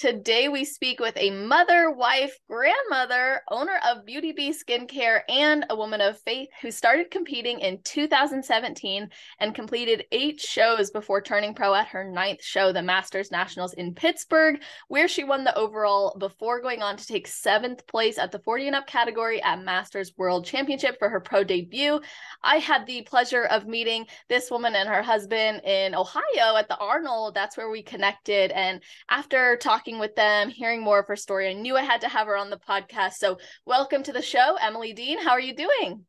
Today we speak with a mother, wife, grandmother, owner of Beauty Bee Skincare, and a woman of faith who started competing in 2017 and completed 8 shows before turning pro at her 9th show, the Masters Nationals in Pittsburgh, where she won the overall before going on to take 7th place at the 40 and up category at Masters World Championship for her pro debut. I had the pleasure of meeting this woman and her husband in Ohio at the Arnold. That's where we connected. And after talking with them, hearing more of her story, I knew I had to have her on the podcast. So welcome to the show, Emily Dean. How are you doing?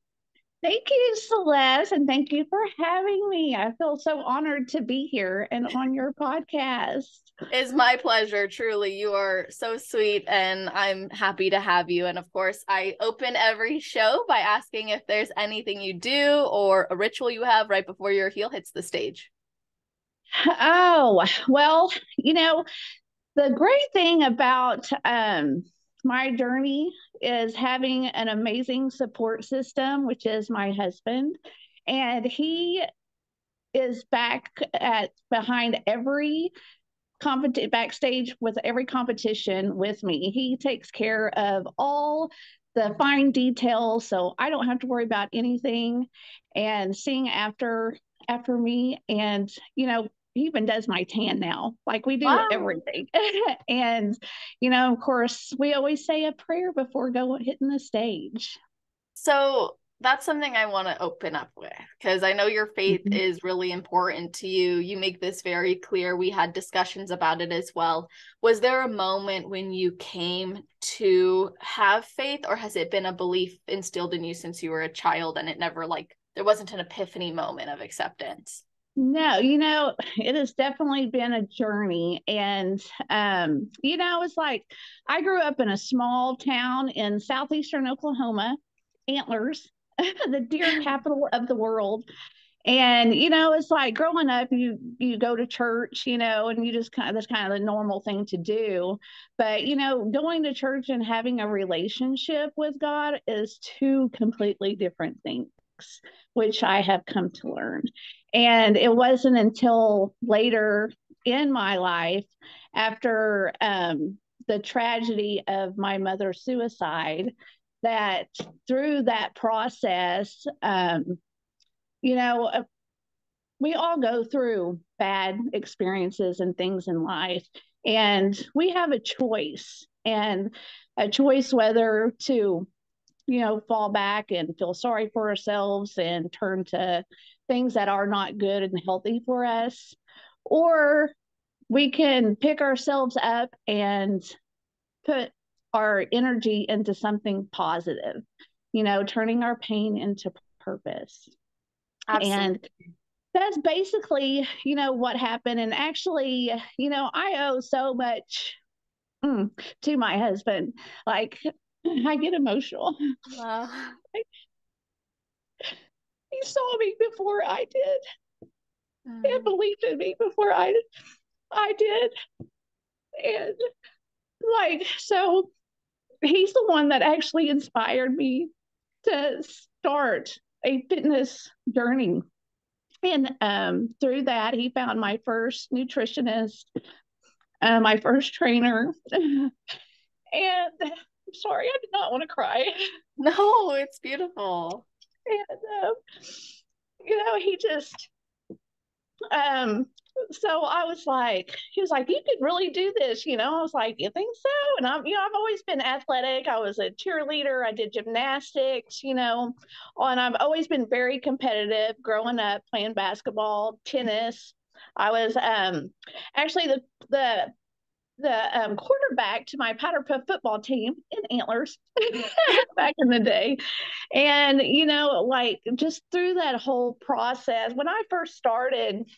Thank you, Celeste, and thank you for having me. I feel so honored to be here and on your podcast. It's my pleasure, truly. You are so sweet, and I'm happy to have you. And of course, I open every show by asking if there's anything you do or a ritual you have right before your heel hits the stage. Oh, well, the great thing about my journey is having an amazing support system, which is my husband. And he is behind every backstage with every competition with me. He takes care of all the fine details, so I don't have to worry about anything, and seeing after me. And he even does my tan now. Like, we do Wow. everything. And of course, we always say a prayer before hitting the stage. So that's something I want to open up with, because I know your faith Mhm. is really important to you. You make this very clear. We had discussions about it as well. Was there a moment when you came to have faith, or has it been a belief instilled in you since you were a child and it never, there wasn't an epiphany moment of acceptance? No, it has definitely been a journey. And, it's like I grew up in a small town in southeastern Oklahoma, Antlers, the deer capital of the world. And, it's like growing up, you go to church, and you just that's kind of the normal thing to do. But, going to church and having a relationship with God is two completely different things, which I have come to learn. And it wasn't until later in my life, after the tragedy of my mother's suicide, that through that process, you know, we all go through bad experiences and things in life, and we have a choice, and a choice whether to fall back and feel sorry for ourselves and turn to things that are not good and healthy for us, or we can pick ourselves up and put our energy into something positive, turning our pain into purpose. Absolutely. And that's basically, what happened. And actually, I owe so much to my husband. Like, I get emotional. Wow. He saw me before I did, and Mm. believed in me before I did. And so he's the one that actually inspired me to start a fitness journey. And through that, he found my first nutritionist, my first trainer. And I'm sorry, I did not want to cry. No, it's beautiful. And, he just, so I was like, he was like, you could really do this, I was like, you think so? And I've always been athletic. I was a cheerleader. I did gymnastics, and I've always been very competitive growing up, playing basketball, tennis. I was actually the quarterback to my powder puff football team in Antlers back in the day. And, just through that whole process, when I first started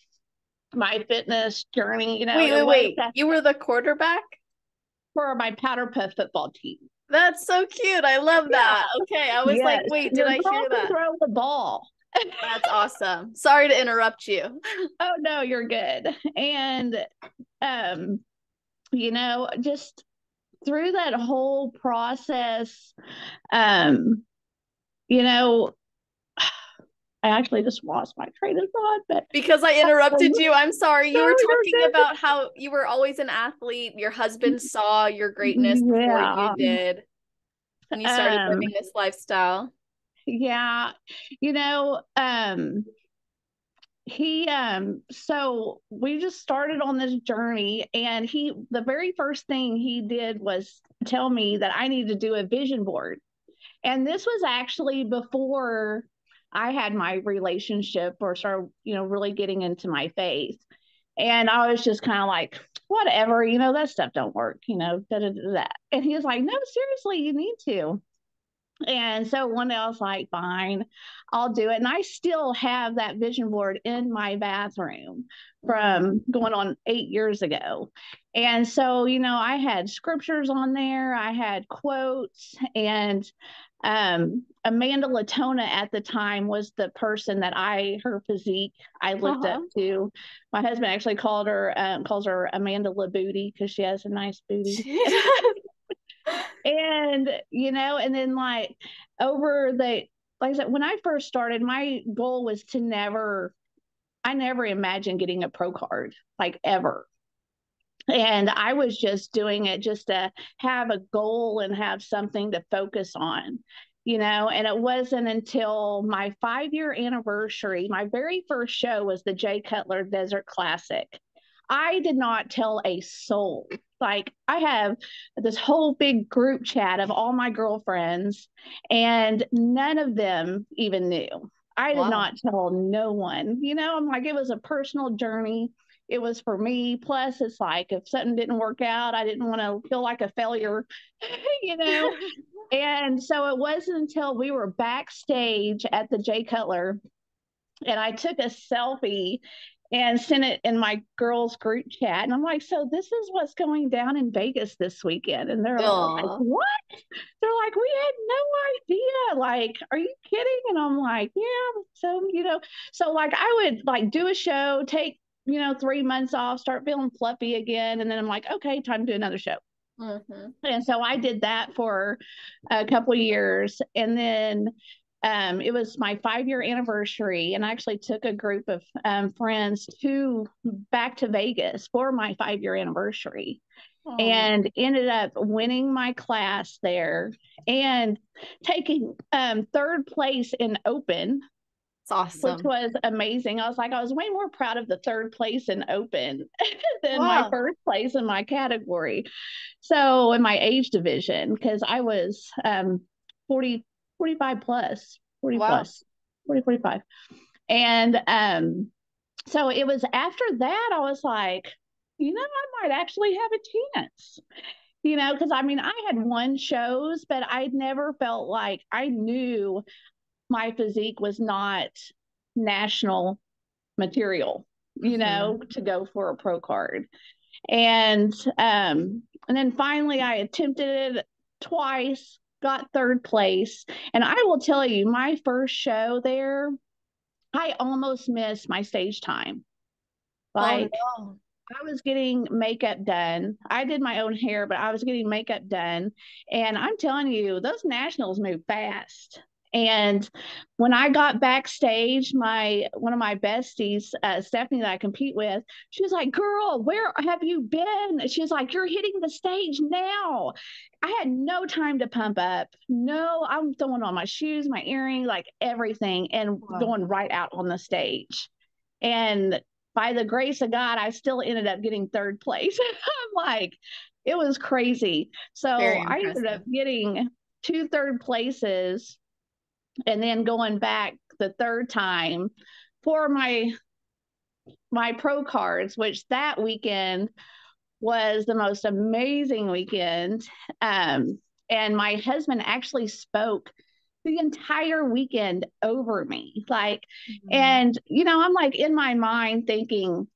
my fitness journey, Wait. You were the quarterback? for my powder puff football team. That's so cute. I love Yeah. that. Okay, I was like, Yes. wait, did Your I girl hear can that? throw the ball. That's awesome. Sorry to interrupt you. Oh, no, you're good. And, um, just through that whole process, um, you know, I actually just lost my train of thought, but because I interrupted you. I'm sorry. You no, were you're talking good. about how you were always an athlete. Your husband saw your greatness before Yeah. you did, and you started living this lifestyle. Yeah. You know, he so we just started on this journey, and the very first thing he did was tell me that I need to do a vision board. And this was actually before I had my relationship or started, really getting into my faith. And I was just kind of like, whatever, that stuff don't work, da, da, da, da. And he was like, no, seriously, you need to. And so one day I was like, fine, I'll do it. And I still have that vision board in my bathroom from going on 8 years ago. And so, I had scriptures on there, I had quotes, and Amanda Latona at the time was the person that her physique I looked up to. My husband actually calls her Amanda La Booty because she has a nice booty. And and then like I said, when I first started, my goal was I never imagined getting a pro card, like, ever. And I was just doing it just to have a goal and have something to focus on, and it wasn't until my 5-year anniversary, my very first show was the Jay Cutler Desert Classic. I did not tell a soul. Like, I have this whole big group chat of all my girlfriends, and none of them even knew. I did not tell no one. I'm like, it was a personal journey. It was for me. Plus, it's like, if something didn't work out, I didn't want to feel like a failure, you know? And so it wasn't until we were backstage at the Jay Cutler and I took a selfie and sent it in my girls group chat. And I'm like, so this is what's going down in Vegas this weekend. And they're all like, what? They're like, we had no idea. Like, are you kidding? And I'm like, yeah. So like I would like do a show, take, 3 months off, start feeling fluffy again. And then I'm like, okay, time to do another show. Mm-hmm. And so I did that for a couple of years. And then it was my 5-year anniversary, and I actually took a group of friends back to Vegas for my 5-year anniversary. Oh. And ended up winning my class there and taking third place in open. It's awesome. Which was amazing. I was way more proud of the third place in open than my first place in my category. So in my age division, because I was 40, 45 plus, 40 plus, 40, 45. And so it was after that, I was like, I might actually have a chance. Because I had won shows, but I'd never felt like I knew my physique was not national material, to go for a pro card. And then finally I attempted it twice, got third place. And I will tell you, my first show there, I almost missed my stage time. Like, oh, no. I was getting makeup done. I did my own hair, but I was getting makeup done. And I'm telling you, those nationals move fast. And when I got backstage, one of my besties, Stephanie, that I compete with, she was like, girl, where have you been? She was like, you're hitting the stage now. I had no time to pump up. No, I'm throwing on my shoes, my earrings, like everything, and going right out on the stage. And by the grace of God, I still ended up getting third place. I'm like, it was crazy. So I ended up getting 2 third places and then going back the third time for my pro cards, which that weekend was the most amazing weekend. And my husband actually spoke the entire weekend over me. Like, and, I'm like in my mind thinking,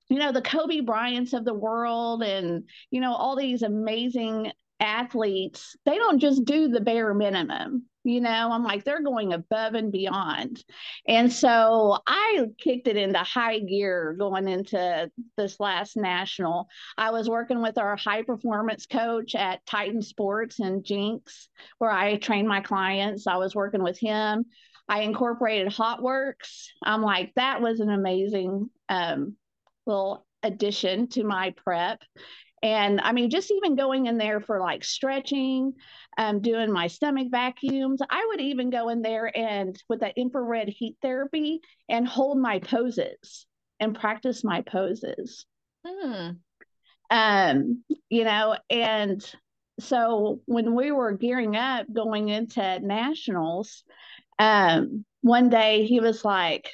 the Kobe Bryants of the world and, all these amazing athletes, they don't just do the bare minimum. I'm like, they're going above and beyond. And so I kicked it into high gear going into this last national. I was working with our high performance coach at Titan Sports and Jinx, where I train my clients. I was working with him. I incorporated hot works. I'm like, that was an amazing little addition to my prep. And I mean, just even going in there for like stretching, doing my stomach vacuums. I would even go in there and with that infrared heat therapy and hold my poses and practice my poses. You know, and so when we were gearing up going into nationals, one day he was like,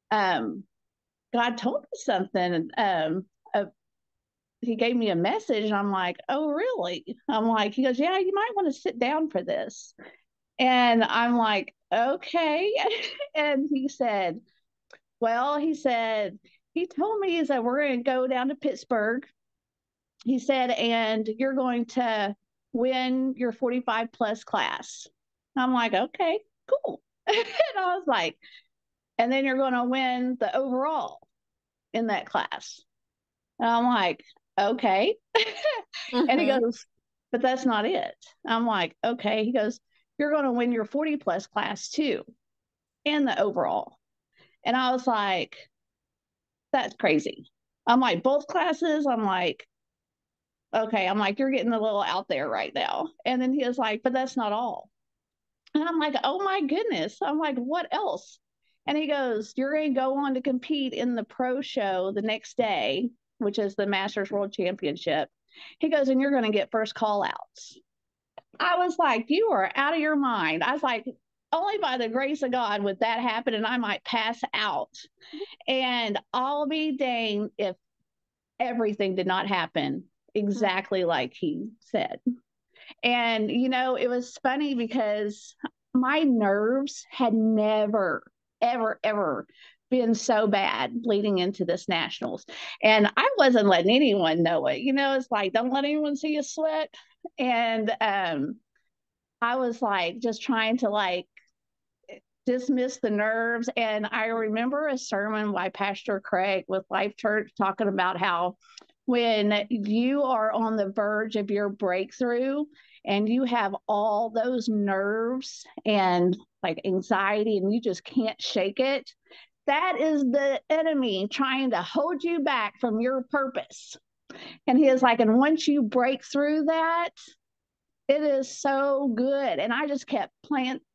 God told me something. He gave me a message and I'm like, oh, really? I'm like, he goes, yeah, you might want to sit down for this. And I'm like, okay. And he said, well, he said, he told me is that we're going to go down to Pittsburgh. He said, and you're going to win your 45 plus class. I'm like, okay, cool. And I was like, and then you're going to win the overall in that class. And I'm like, okay. And he goes, but that's not it. I'm like, okay. He goes, you're going to win your 40 plus class too and the overall. And I was like, that's crazy. I'm like, both classes? I'm like, okay. I'm like, you're getting a little out there right now. And then he was like, but that's not all. And I'm like, oh my goodness. I'm like, what else? And he goes, you're going to go on to compete in the pro show the next day, which is the Masters World Championship. He goes, and you're going to get first call outs. I was like, you are out of your mind. I was like, only by the grace of God would that happen and I might pass out. And I'll be dang if everything did not happen exactly like he said. And, you know, it was funny because my nerves had never, ever, ever been so bad leading into this nationals. And I wasn't letting anyone know it. You know, it's like, don't let anyone see you sweat. And I was like, just trying to like dismiss the nerves. And I remember a sermon by Pastor Craig with Life Church talking about how when you are on the verge of your breakthrough and you have all those nerves and like anxiety and you just can't shake it, that is the enemy trying to hold you back from your purpose. And he is like, and once you break through that, it is so good. And I just kept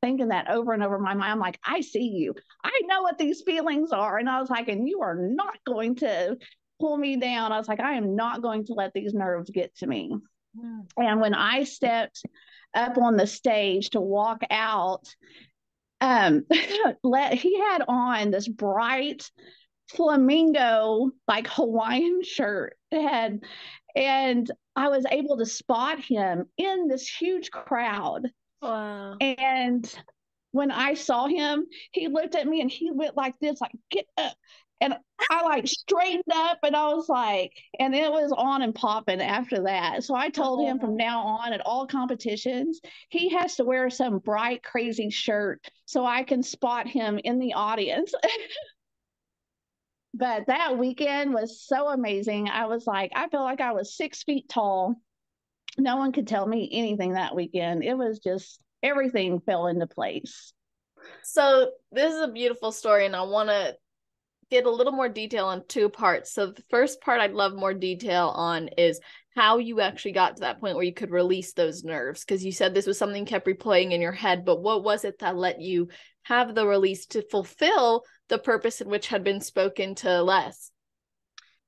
thinking that over and over in my mind. I'm like, I see you. I know what these feelings are. And I was like, and you are not going to pull me down. I was like, I am not going to let these nerves get to me. And when I stepped up on the stage to walk out, he had on this bright flamingo, like Hawaiian shirt. And I was able to spot him in this huge crowd. Wow. And when I saw him, he looked at me and he went like this, like, get up. And I like straightened up and I was like, and it was on and popping after that. So I told him from now on at all competitions, he has to wear some bright, crazy shirt so I can spot him in the audience. But that weekend was so amazing. I was like, I felt like I was 6 feet tall. No one could tell me anything that weekend. It was just everything fell into place. So this is a beautiful story, and I want to get a little more detail on two parts. So the first part I'd love more detail on is how you actually got to that point where you could release those nerves, because you said this was something kept replaying in your head, but what was it that let you have the release to fulfill the purpose in which had been spoken to Les?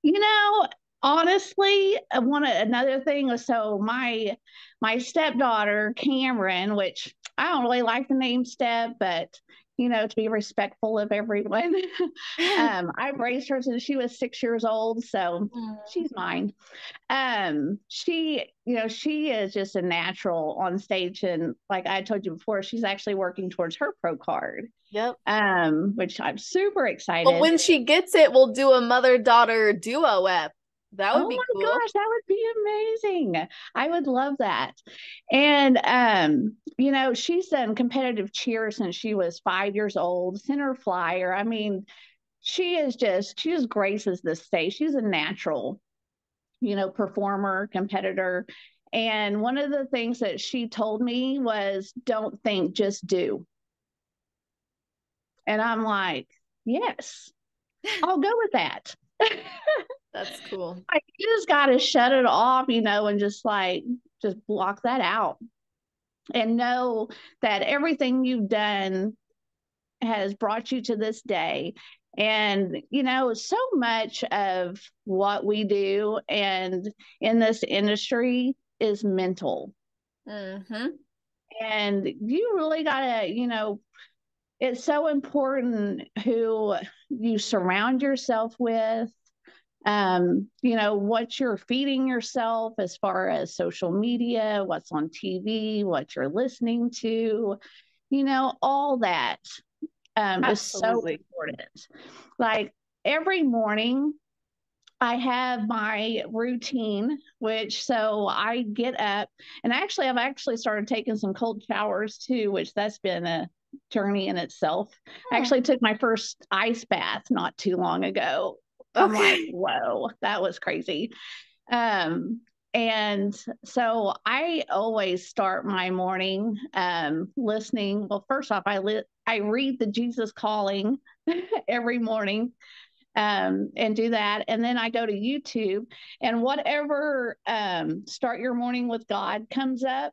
You know, honestly, another thing was, so my stepdaughter Cameron, which I don't really like the name Step, but you know, to be respectful of everyone, I've raised her since she was 6 years old, so she's mine. She, you know, she is just a natural on stage, and like I told you before, she's actually working towards her pro card. Yep. Which I'm super excited. But when she gets it, we'll do a mother-daughter duo ep. That would be cool. Gosh, that would be amazing. I would love that. And you know, she's done competitive cheer since she was 5 years old, center flyer. I mean, she just graces the stage. She's a natural, you know, performer, competitor. And one of the things that she told me was, don't think, just do. And I'm like, yes, I'll go with that. That's cool. Like, you just got to shut it off, and just block that out and know that everything you've done has brought you to this day. And, so much of what we do and in this industry is mental. Mm-hmm. And you really got to, it's so important who you surround yourself with, what you're feeding yourself as far as social media, what's on TV, what you're listening to, all that is so Absolutely. important. Like every morning, I have my routine, which so I get up and I've actually started taking some cold showers too, which that's been a journey in itself. I Oh, actually took my first ice bath not too long ago. I'm like, okay. whoa, that was crazy. Um, and so I always start my morning listening. Well, first off, I read the Jesus Calling every morning and do that. And then I go to YouTube, and whatever Start Your Morning with God comes up,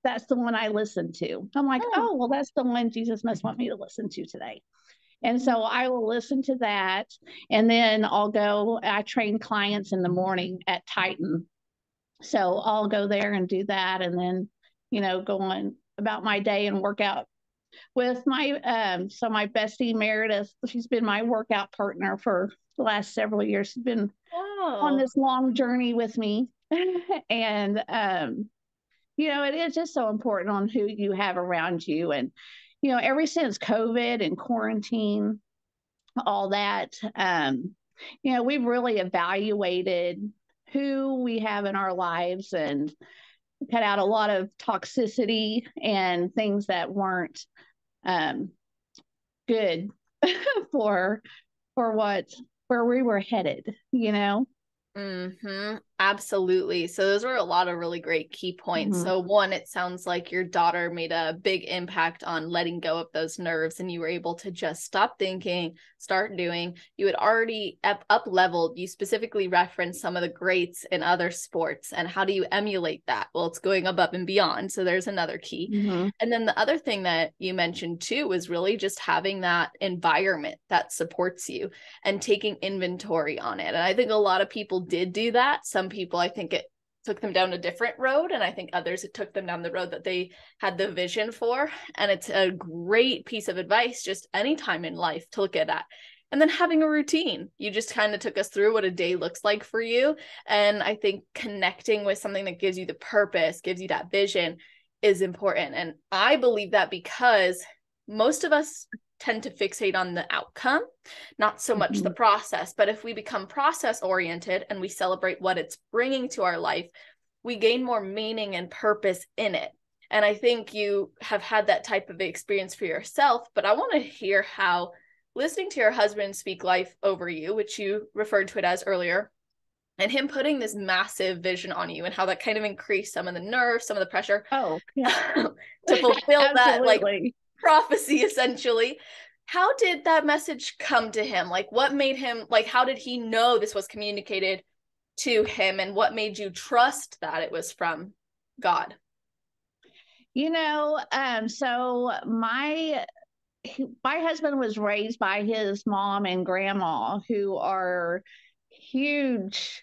that's the one I listen to. I'm like, Oh. oh, well, that's the one Jesus must want me to listen to today. And so I will listen to that. And then I train clients in the morning at Titan. So I'll go there and do that. And then, go on about my day and work out with my bestie Meredith. She's been my workout partner for the last several years. She's been on Oh. this long journey with me. And it is just so important on who you have around you. And ever since COVID and quarantine, all that, we've really evaluated who we have in our lives and cut out a lot of toxicity and things that weren't um, good for where we were headed. Mm-hmm. Absolutely. So those were a lot of really great key points. Mm-hmm. So one, it sounds like your daughter made a big impact on letting go of those nerves and you were able to just stop thinking, start doing. You had already up leveled. You specifically referenced some of the greats in other sports. And how do you emulate that? Well, it's going above and beyond. So there's another key. Mm-hmm. And then the other thing that you mentioned too was really just having that environment that supports you and taking inventory on it. And I think a lot of people did do that. Some people, I think it took them down a different road. And I think others, it took them down the road that they had the vision for. And it's a great piece of advice, just anytime in life to look at that. And then having a routine. You just kind of took us through what a day looks like for you. And I think connecting with something that gives you the purpose, gives you that vision is important. And I believe that because most of us tend to fixate on the outcome, not so much the process. But if we become process oriented and we celebrate what it's bringing to our life, we gain more meaning and purpose in it. And I think you have had that type of experience for yourself, but I want to hear how listening to your husband speak life over you, which you referred to it as earlier, and him putting this massive vision on you and how that kind of increased some of the nerves, some of the pressure Oh, yeah. to fulfill that like Absolutely. prophecy essentially. How did that message come to him? Like what made him, like how did he know this was communicated to him, and what made you trust that it was from God? So my husband was raised by his mom and grandma, who are huge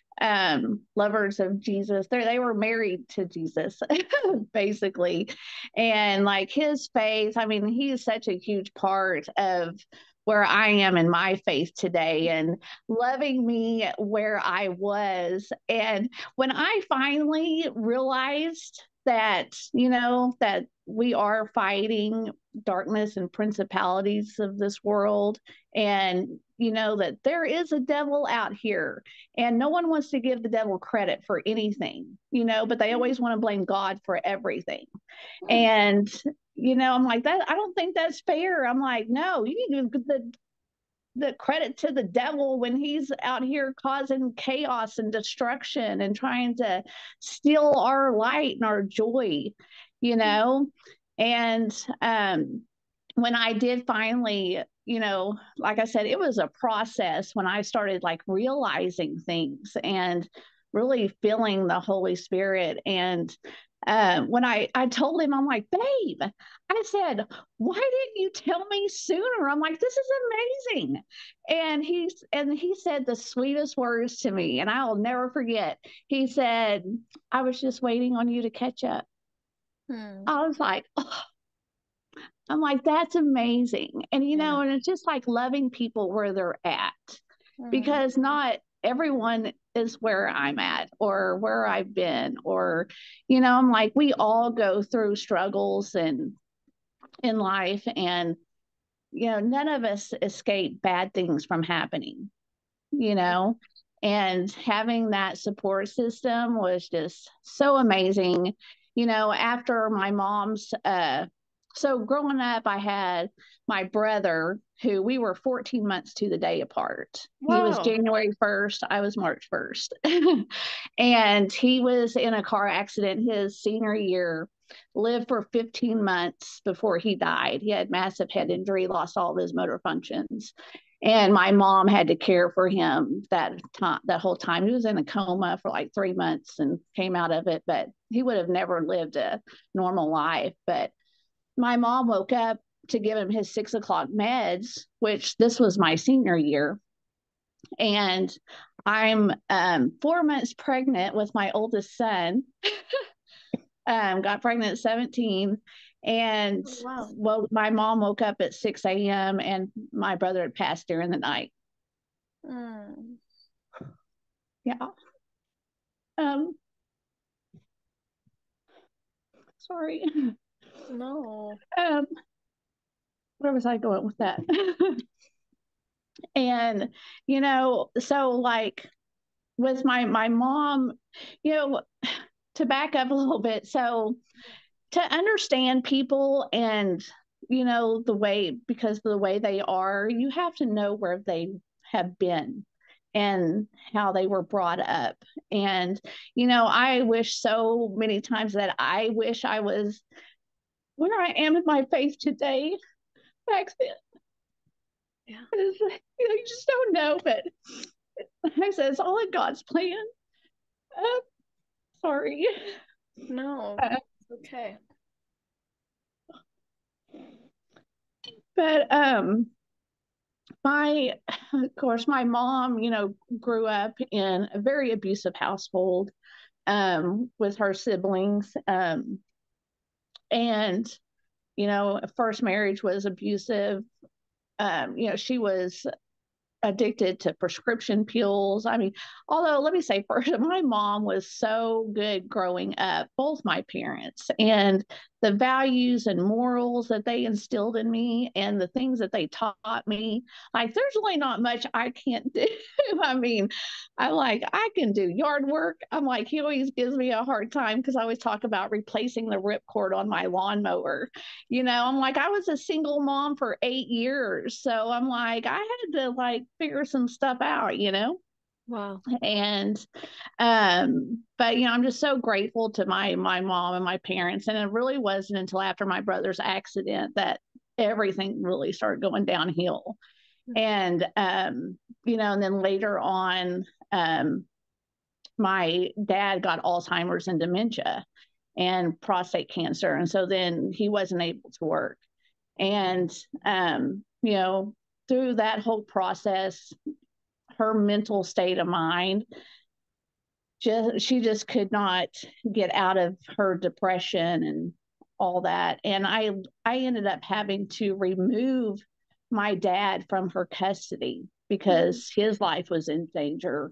lovers of Jesus. They were married to Jesus, basically. And like his faith, I mean, he is such a huge part of where I am in my faith today and loving me where I was. And when I finally realized that we are fighting darkness and principalities of this world, and that there is a devil out here, and no one wants to give the devil credit for anything, but they always want to blame God for everything. And I'm like, that I don't think that's fair. I'm like, no, you need to give the credit to the devil when he's out here causing chaos and destruction and trying to steal our light and our joy. And when I did finally, you know, like I said, it was a process when I started like realizing things and really feeling the Holy Spirit. And when I told him, I'm like, babe, I said, why didn't you tell me sooner? I'm like, this is amazing. And he said the sweetest words to me, and I'll never forget. He said, I was just waiting on you to catch up. I was like, oh. I'm like, that's amazing. And, you know, and it's just like loving people where they're at, because not everyone is where I'm at or where I've been, or, you know, I'm like, we all go through struggles and in life, and, you know, none of us escape bad things from happening, you know, and having that support system was just so amazing. You know, after my mom's, so growing up, I had my brother who we were 14 months to the day apart. Wow. He was January 1st, I was March 1st. And he was in a car accident his senior year, lived for 15 months before he died. He had massive head injury, lost all of his motor functions. And my mom had to care for him that whole time. He was in a coma for like 3 months and came out of it, but he would have never lived a normal life. But my mom woke up to give him his 6 o'clock meds, which this was my senior year. And I'm 4 months pregnant with my oldest son. Got pregnant at 17. And well, my mom woke up at 6 a.m. and my brother had passed during the night. Yeah. Sorry. No. Where was I going with that? And, you know, so like with my mom, you know, to back up a little bit, so to understand people and, you know, the way, because of the way they are, you have to know where they have been and how they were brought up. And, you know, I wish so many times that I wish I was where I am in my faith today back then. Yeah. You know, you just don't know, but like I said, it's all in God's plan. Sorry. No, okay. But of course, my mom, you know, grew up in a very abusive household with her siblings. And, you know, first marriage was abusive. You know, she was addicted to prescription pills. I mean, although let me say first, my mom was so good growing up, both my parents, and the values and morals that they instilled in me and the things that they taught me, like there's really not much I can't do. I mean, I can do yard work. I'm like, he always gives me a hard time because I always talk about replacing the ripcord on my lawnmower. You know, I'm like, I was a single mom for 8 years. So I'm like, I had to like figure some stuff out, you know? Wow. And but you know, I'm just so grateful to my mom and my parents. And it really wasn't until after my brother's accident that everything really started going downhill. And you know, and then later on, my dad got Alzheimer's and dementia and prostate cancer. And so then he wasn't able to work. And you know, through that whole process, her mental state of mind, she just could not get out of her depression and all that. And I ended up having to remove my dad from her custody because his life was in danger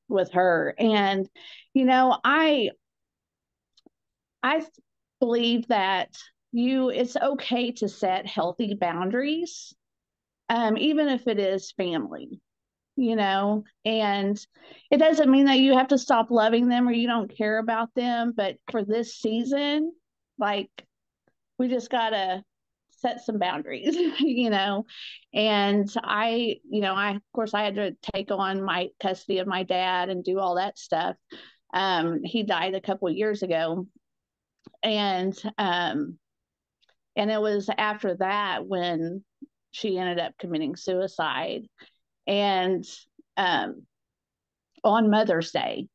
with her. And, you know, I believe that it's okay to set healthy boundaries, even if it is family, you know, and it doesn't mean that you have to stop loving them or you don't care about them. But for this season, like, we just got to set some boundaries, you know. And of course, I had to take on my custody of my dad and do all that stuff. He died a couple of years ago. And And it was after that when she ended up committing suicide. And on Mother's Day,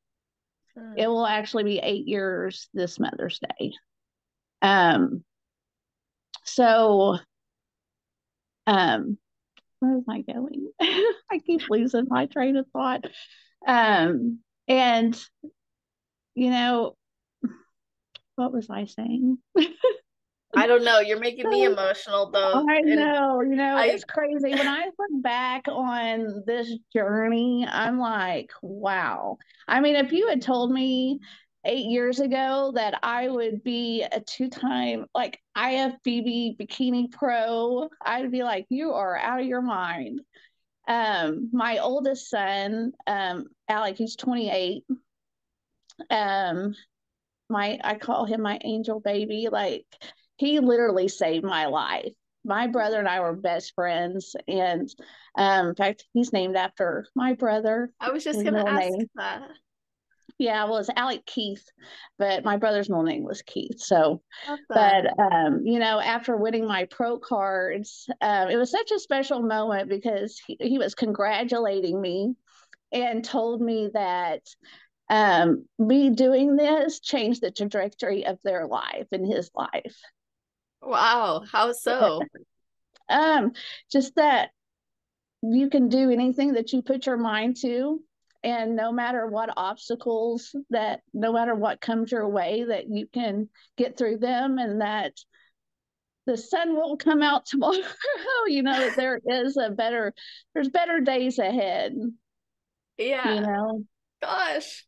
it will actually be 8 years this Mother's Day. So, where am I going? I keep losing my train of thought. And, you know, what was I saying? I don't know. You're making me emotional though. I And know, it's crazy. When I look back on this journey, I'm like, wow. I mean, if you had told me 8 years ago that I would be a two-time like IFBB Bikini Pro, I'd be like, you are out of your mind. My oldest son, Alec, he's 28. I call him my angel baby. Like, he literally saved my life. My brother and I were best friends, and in fact, he's named after my brother. I was just His gonna middle ask name, that. yeah, well, it's Alec Keith, but my brother's middle name was Keith. So, Love that. but after winning my pro cards, it was such a special moment because he was congratulating me and told me that me doing this changed the trajectory of their life and his life. Wow. How so? Um, just that you can do anything that you put your mind to, and no matter what obstacles, that no matter what comes your way, that you can get through them, and that the sun will come out tomorrow. That there's better days ahead. You Yeah. know, Gosh.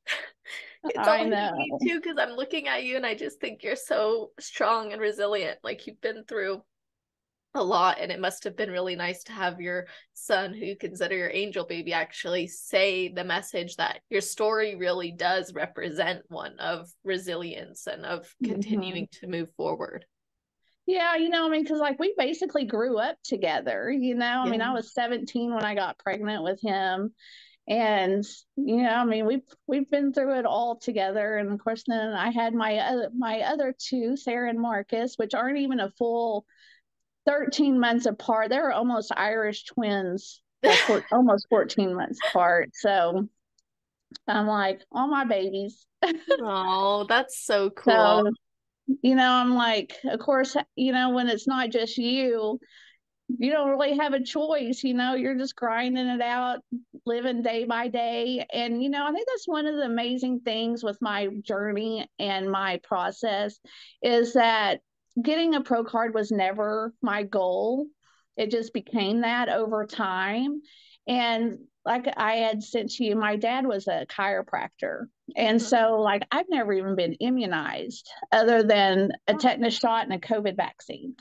It's all I hitting me know. too because I'm looking at you and I just think you're so strong and resilient. Like you've been through a lot, and it must have been really nice to have your son, who you consider your angel baby, actually say the message that your story really does represent one of resilience and of Mm-hmm. continuing to move forward. Yeah, I mean, because like we basically grew up together, I Yeah. mean, I was 17 when I got pregnant with him. And, I mean, we've been through it all together. And of course, then I had my other two, Sarah and Marcus, which aren't even a full 13 months apart. They were almost Irish twins. They're almost 14 months apart. So I'm like, all my babies. Oh, that's so cool. So, I'm like, of course, when it's not just you don't really have a choice. You're just grinding it out, living day by day. And I think that's one of the amazing things with my journey and my process is that getting a pro card was never my goal. It just became that over time. And like I had said to you, my dad was a chiropractor, and so like I've never even been immunized other than a tetanus shot and a COVID vaccine.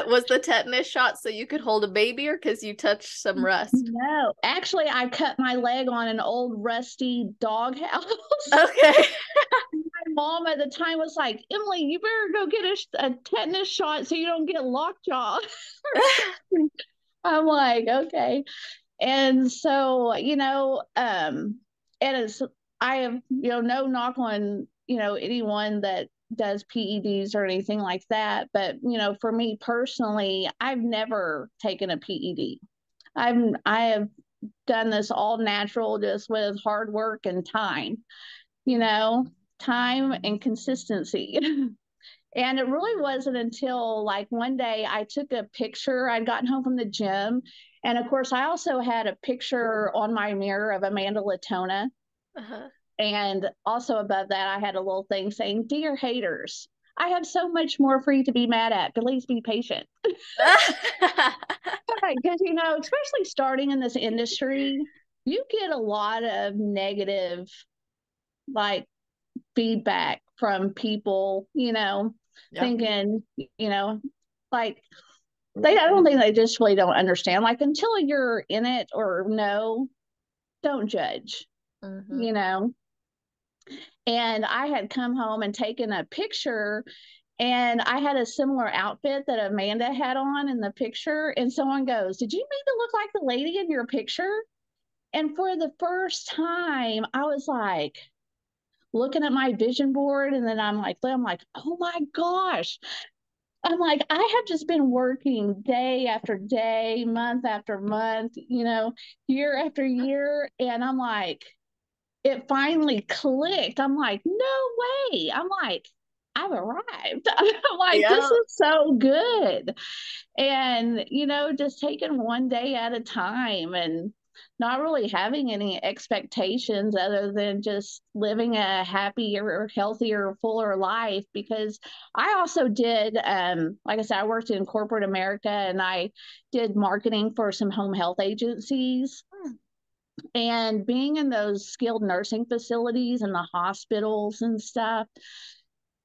Was the tetanus shot so you could hold a baby, or because you touched some rust? No, actually, I cut my leg on an old rusty doghouse. Okay. My mom at the time was like, Emily, you better go get a tetanus shot so you don't get lockjaw. I'm like, okay. And so, and it's, I have, no knock on, anyone that does PEDs or anything like that. But, for me personally, I've never taken a PED. I have done this all natural, just with hard work and time, you know, time and consistency. And it really wasn't until like one day I took a picture. I'd gotten home from the gym. And of course, I also had a picture on my mirror of Amanda Latona. Uh-huh. And also above that, I had a little thing saying, Dear haters, I have so much more for you to be mad at. Please be patient. Because, especially starting in this industry, you get a lot of negative, like, feedback from people, Yeah. thinking, like, I don't think they just really don't understand. Like, until you're in it or know, don't judge, Mm-hmm. you know? And I had come home and taken a picture, and I had a similar outfit that Amanda had on in the picture. And someone goes, Did you make it look like the lady in your picture? And for the first time, I was like looking at my vision board, and then I'm like, oh my gosh. I'm like, I have just been working day after day, month after month, year after year. And I'm like, it finally clicked. I'm like, no way. I'm like, I've arrived. I'm like, this Yeah. is so good. And, just taking one day at a time and not really having any expectations other than just living a happier, healthier, fuller life. Because I also did, like I said, I worked in corporate America and I did marketing for some home health agencies. And being in those skilled nursing facilities and the hospitals and stuff,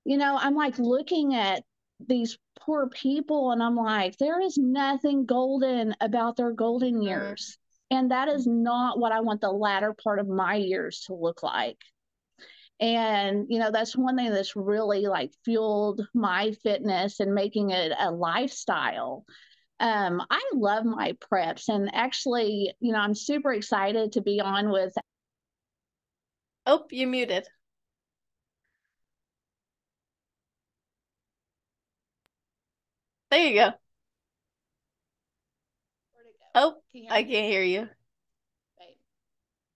I'm like looking at these poor people and I'm like, there is nothing golden about their golden years. And that is not what I want the latter part of my years to look like. And, that's one thing that's really like fueled my fitness and making it a lifestyle. I love my preps. And actually, I'm super excited to be on with. Oh, you muted. There you go. Oh, I can't hear you.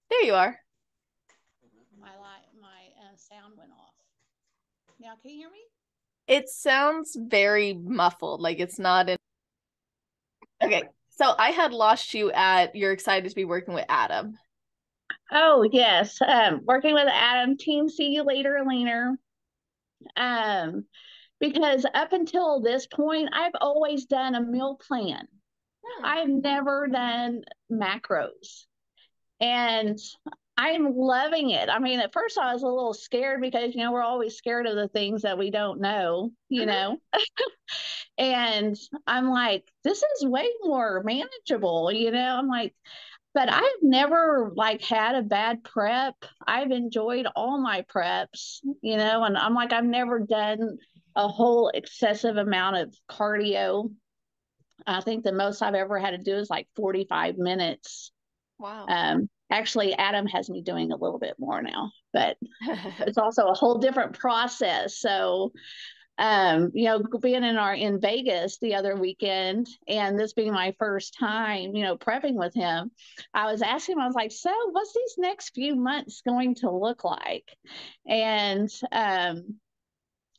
There you are. My sound went off. Now, can you hear me? It sounds very muffled, like it's not in. Okay, so I had lost you at you're excited to be working with Adam. Oh, yes. Working with Adam, team see you later, leaner. Because up until this point, I've always done a meal plan. I've never done macros. And I'm loving it. I mean, at first I was a little scared because, we're always scared of the things that we don't know, and I'm like, this is way more manageable, I'm like, but I've never like had a bad prep. I've enjoyed all my preps, and I'm like, I've never done a whole excessive amount of cardio. I think the most I've ever had to do is like 45 minutes. Wow. Actually, Adam has me doing a little bit more now, but it's also a whole different process. So, being in Vegas the other weekend and this being my first time, prepping with him, I was asking him, I was like, so what's these next few months going to look like? And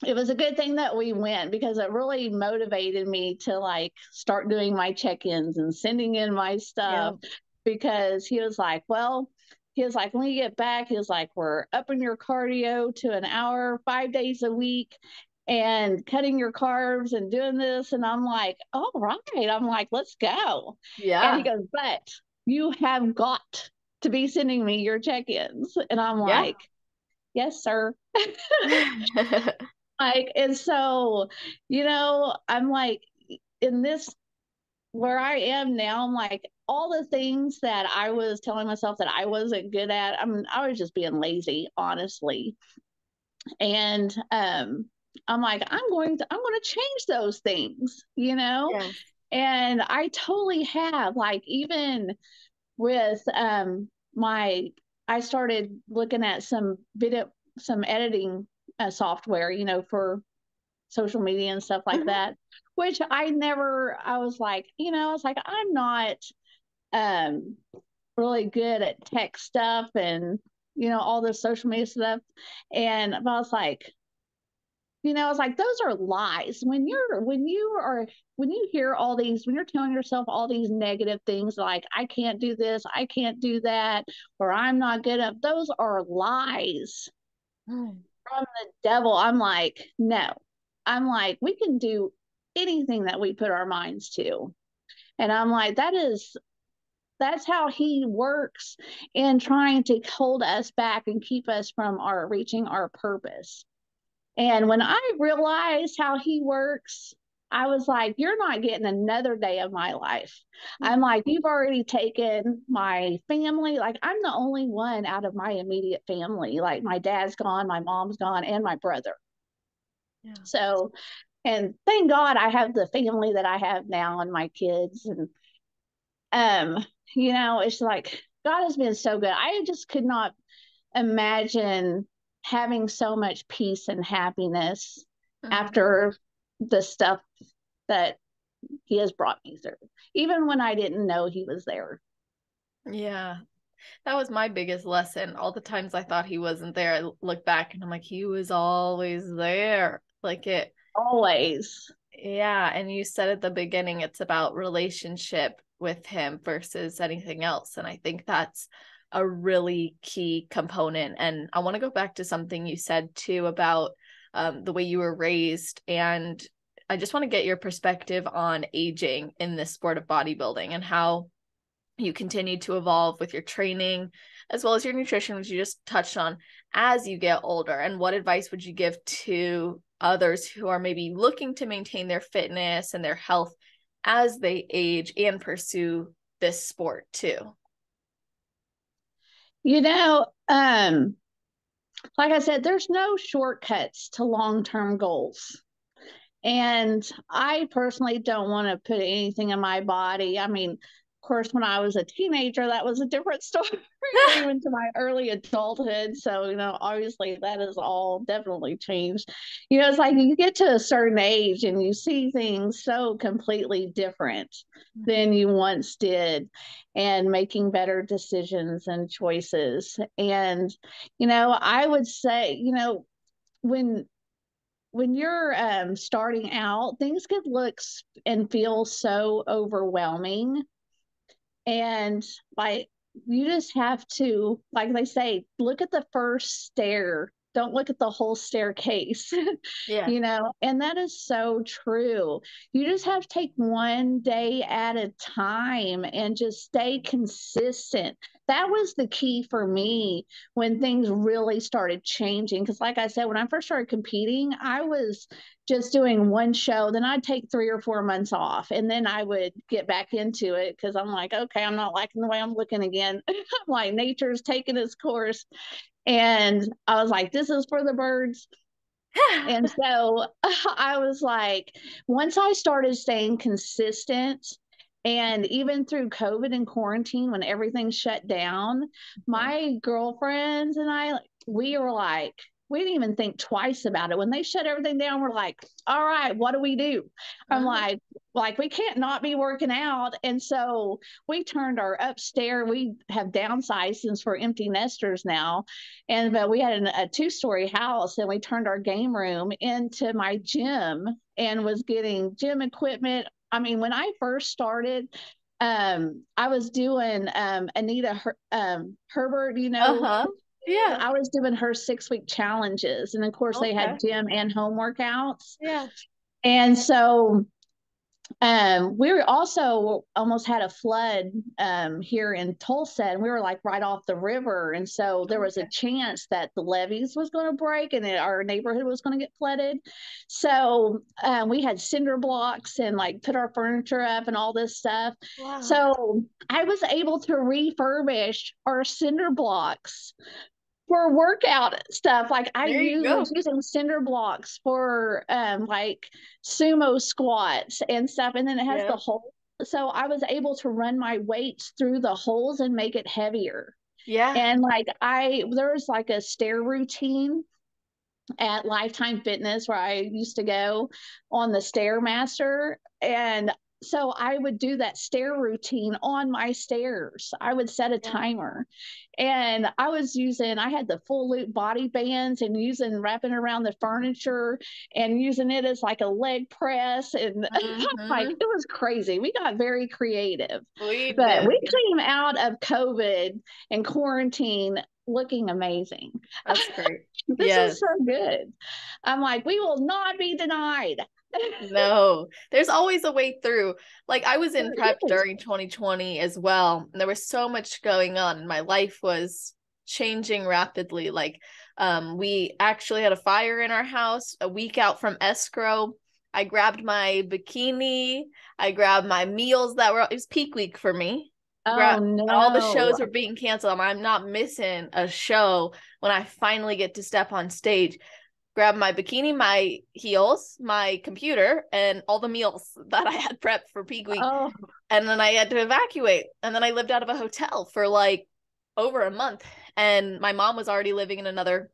it was a good thing that we went because it really motivated me to like start doing my check-ins and sending in my stuff. Yeah. Because he was like, when you get back, he was like, we're upping your cardio to an hour, 5 days a week and cutting your carbs and doing this. And I'm like, all right. I'm like, let's go. Yeah. And he goes, but you have got to be sending me your check-ins. And I'm like, yes, sir. And so, I'm like, in this, where I am now, I'm like, all the things that I was telling myself that I wasn't good at, I was just being lazy, honestly. And I'm like, I'm going to change those things, Yes. And I totally have, like, even with I started looking at some editing software, for social media and stuff like that, which I was like, I'm not really good at tech stuff and, all this social media stuff. And I was like, those are lies. When you hear all these, when you're telling yourself all these negative things like, I can't do this, I can't do that, or I'm not good at, those are lies from the devil. I'm like, no. I'm like, we can do anything that we put our minds to. And I'm like, that's how he works in trying to hold us back and keep us from reaching our purpose. And when I realized how he works, I was like, you're not getting another day of my life. I'm like, you've already taken my family. Like, I'm the only one out of my immediate family. Like, my dad's gone, my mom's gone, and my brother. Yeah. So, and thank God I have the family that I have now and my kids. And, it's like, God has been so good. I just could not imagine having so much peace and happiness after the stuff that he has brought me through, even when I didn't know he was there. Yeah. That was my biggest lesson. All the times I thought he wasn't there, I look back and I'm like, he was always there. Like it. Always. Yeah. And you said at the beginning, it's about relationship with him versus anything else. And I think that's a really key component. And I want to go back to something you said too about the way you were raised. And I just want to get your perspective on aging in this sport of bodybuilding and how you continue to evolve with your training as well as your nutrition, which you just touched on, as you get older. And what advice would you give to others who are maybe looking to maintain their fitness and their health as they age and pursue this sport too? You know, like I said, there's no shortcuts to long-term goals. And I personally don't want to put anything in my body. I mean, of course, when I was a teenager, that was a different story, or even to my early adulthood. So, obviously that has all definitely changed. It's like you get to a certain age and you see things so completely different than you once did, and making better decisions and choices. And, I would say, when you're starting out, things could look and feel so overwhelming. And like, you just have to, like they say, look at the first stair. Don't look at the whole staircase, Yeah. And that is so true. You just have to take one day at a time and just stay consistent. That was the key for me when things really started changing. Because, like I said, when I first started competing, I was just doing one show, then I'd take 3 or 4 months off, and then I would get back into it because I'm like, okay, I'm not liking the way I'm looking again. I'm like, nature's taking its course. And I was like, this is for the birds. And so I was like, once I started staying consistent, and even through COVID and quarantine, when everything shut down, my girlfriends and I, we were like, we didn't even think twice about it. When they shut everything down, we're like, all right, what do we do? I'm like, we can't not be working out. And so we turned our upstairs, we have downsized since we're empty nesters now. But we had a 2-story house, and we turned our game room into my gym and was getting gym equipment. I mean, when I first started, I was doing Anita Herbert, Yeah. I was doing her 6-week challenges. And of course, they had gym and home workouts. Yeah. And so we were also almost had a flood here in Tulsa, and we were like right off the river. And so there was a chance that the levees was going to break and our neighborhood was going to get flooded. So we had cinder blocks and like put our furniture up and all this stuff. Wow. So I was able to refurbish our cinder blocks for workout stuff. Like was using cinder blocks for like sumo squats and stuff, and then it has the hole, so I was able to run my weights through the holes and make it heavier. And like there was like a stair routine at Lifetime Fitness where I used to go on the Stairmaster, and so I would do that stair routine on my stairs. I would set a timer, and I had the full loop body bands and wrapping around the furniture and using it as like a leg press. And like, it was crazy. We got very creative, but we came out of COVID and quarantine looking amazing. That's great. This is so good. I'm like, we will not be denied. No, there's always a way through. Like, I was in prep during 2020 as well, and there was so much going on, and my life was changing rapidly. Like, we actually had a fire in our house a week out from escrow. I grabbed my bikini, I grabbed my meals it was peak week for me. No. All the shows were being canceled. I'm not missing a show when I finally get to step on stage. Grab my bikini, my heels, my computer, and all the meals that I had prepped for peak week. And then I had to evacuate. And then I lived out of a hotel for like over a month. And my mom was already living in another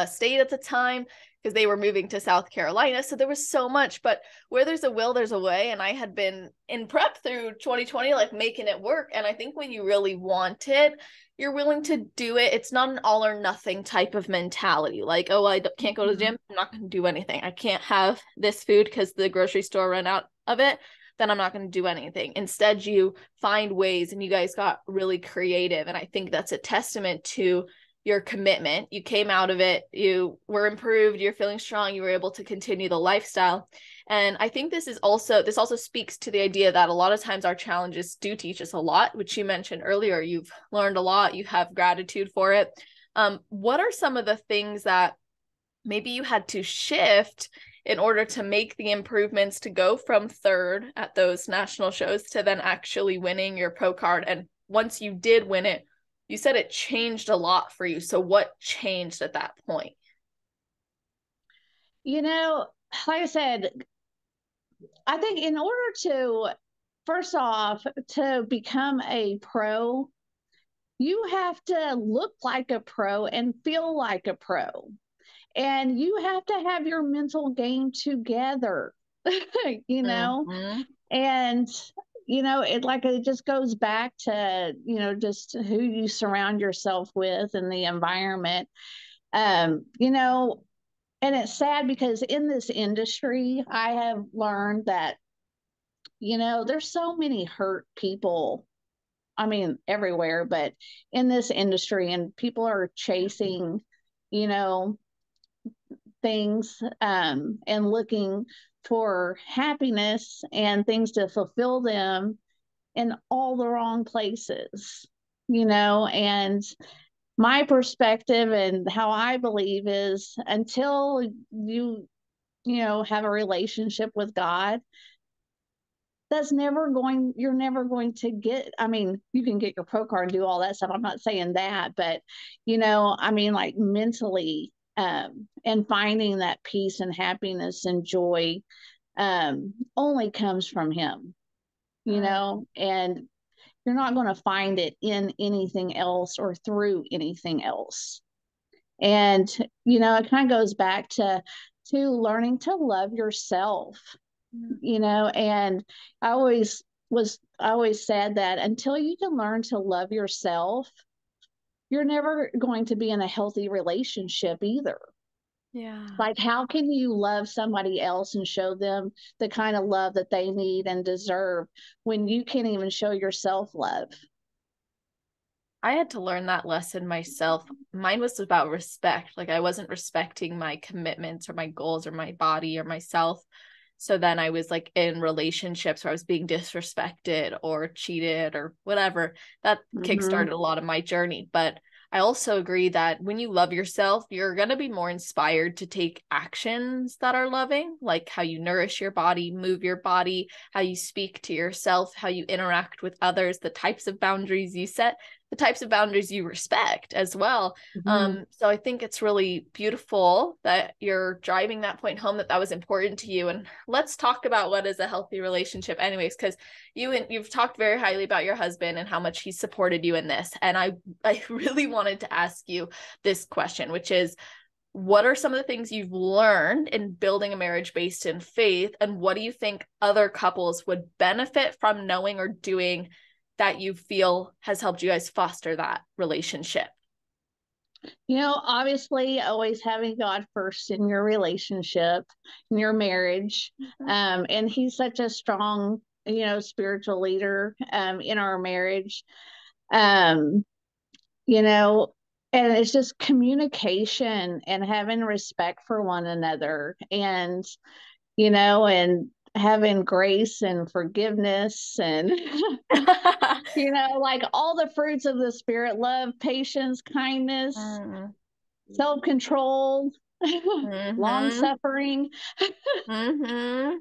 state at the time, because they were moving to South Carolina. So there was so much, but where there's a will, there's a way. And I had been in prep through 2020, like making it work. And I think when you really want it, you're willing to do it. It's not an all or nothing type of mentality. Like, oh, I can't go to the gym, I'm not going to do anything. I can't have this food because the grocery store ran out of it, then I'm not going to do anything. Instead, you find ways, and you guys got really creative. And I think that's a testament to your commitment. You came out of it, you were improved, you're feeling strong, you were able to continue the lifestyle. And I think this also speaks to the idea that a lot of times our challenges do teach us a lot, which you mentioned earlier. You've learned a lot, you have gratitude for it. What are some of the things that maybe you had to shift in order to make the improvements to go from third at those national shows to then actually winning your pro card? And once you did win it, you said it changed a lot for you. So what changed at that point? You know, like I said, I think in order to, first off, to become a pro, you have to look like a pro and feel like a pro. And you have to have your mental game together, you know? Mm-hmm. And it just goes back to just who you surround yourself with and the environment. You know, and it's sad because in this industry I have learned that there's so many hurt people, I mean everywhere, but in this industry, and people are chasing you know things, and looking for happiness and things to fulfill them in all the wrong places, and my perspective and how I believe is until have a relationship with God, you're never going to get, I mean, you can get your pro card and do all that stuff. I'm not saying that, but, I mean, like mentally, and finding that peace and happiness and joy, only comes from Him, and you're not going to find it in anything else or through anything else. And, it kind of goes back to learning to love yourself, and I always said that until you can learn to love yourself, you're never going to be in a healthy relationship either. Yeah. Like, how can you love somebody else and show them the kind of love that they need and deserve when you can't even show yourself love? I had to learn that lesson myself. Mine was about respect. Like I wasn't respecting my commitments or my goals or my body or myself. So then I was like in relationships where I was being disrespected or cheated or whatever. That kickstarted a lot of my journey. But I also agree that when you love yourself, you're going to be more inspired to take actions that are loving, like how you nourish your body, move your body, how you speak to yourself, how you interact with others, the types of boundaries you set, the types of boundaries you respect as well. So I think it's really beautiful that you're driving that point home, that was important to you. And let's talk about what is a healthy relationship anyways, because you've talked very highly about your husband and how much he supported you in this. And I really wanted to ask you this question, which is, what are some of the things you've learned in building a marriage based in faith? And what do you think other couples would benefit from knowing or doing that you feel has helped you guys foster that relationship? Obviously always having God first in your relationship, in your marriage. And He's such a strong, spiritual leader, in our marriage. And it's just communication and having respect for one another, and, and having grace and forgiveness and like all the fruits of the Spirit: love, patience, kindness, self-control, long suffering, like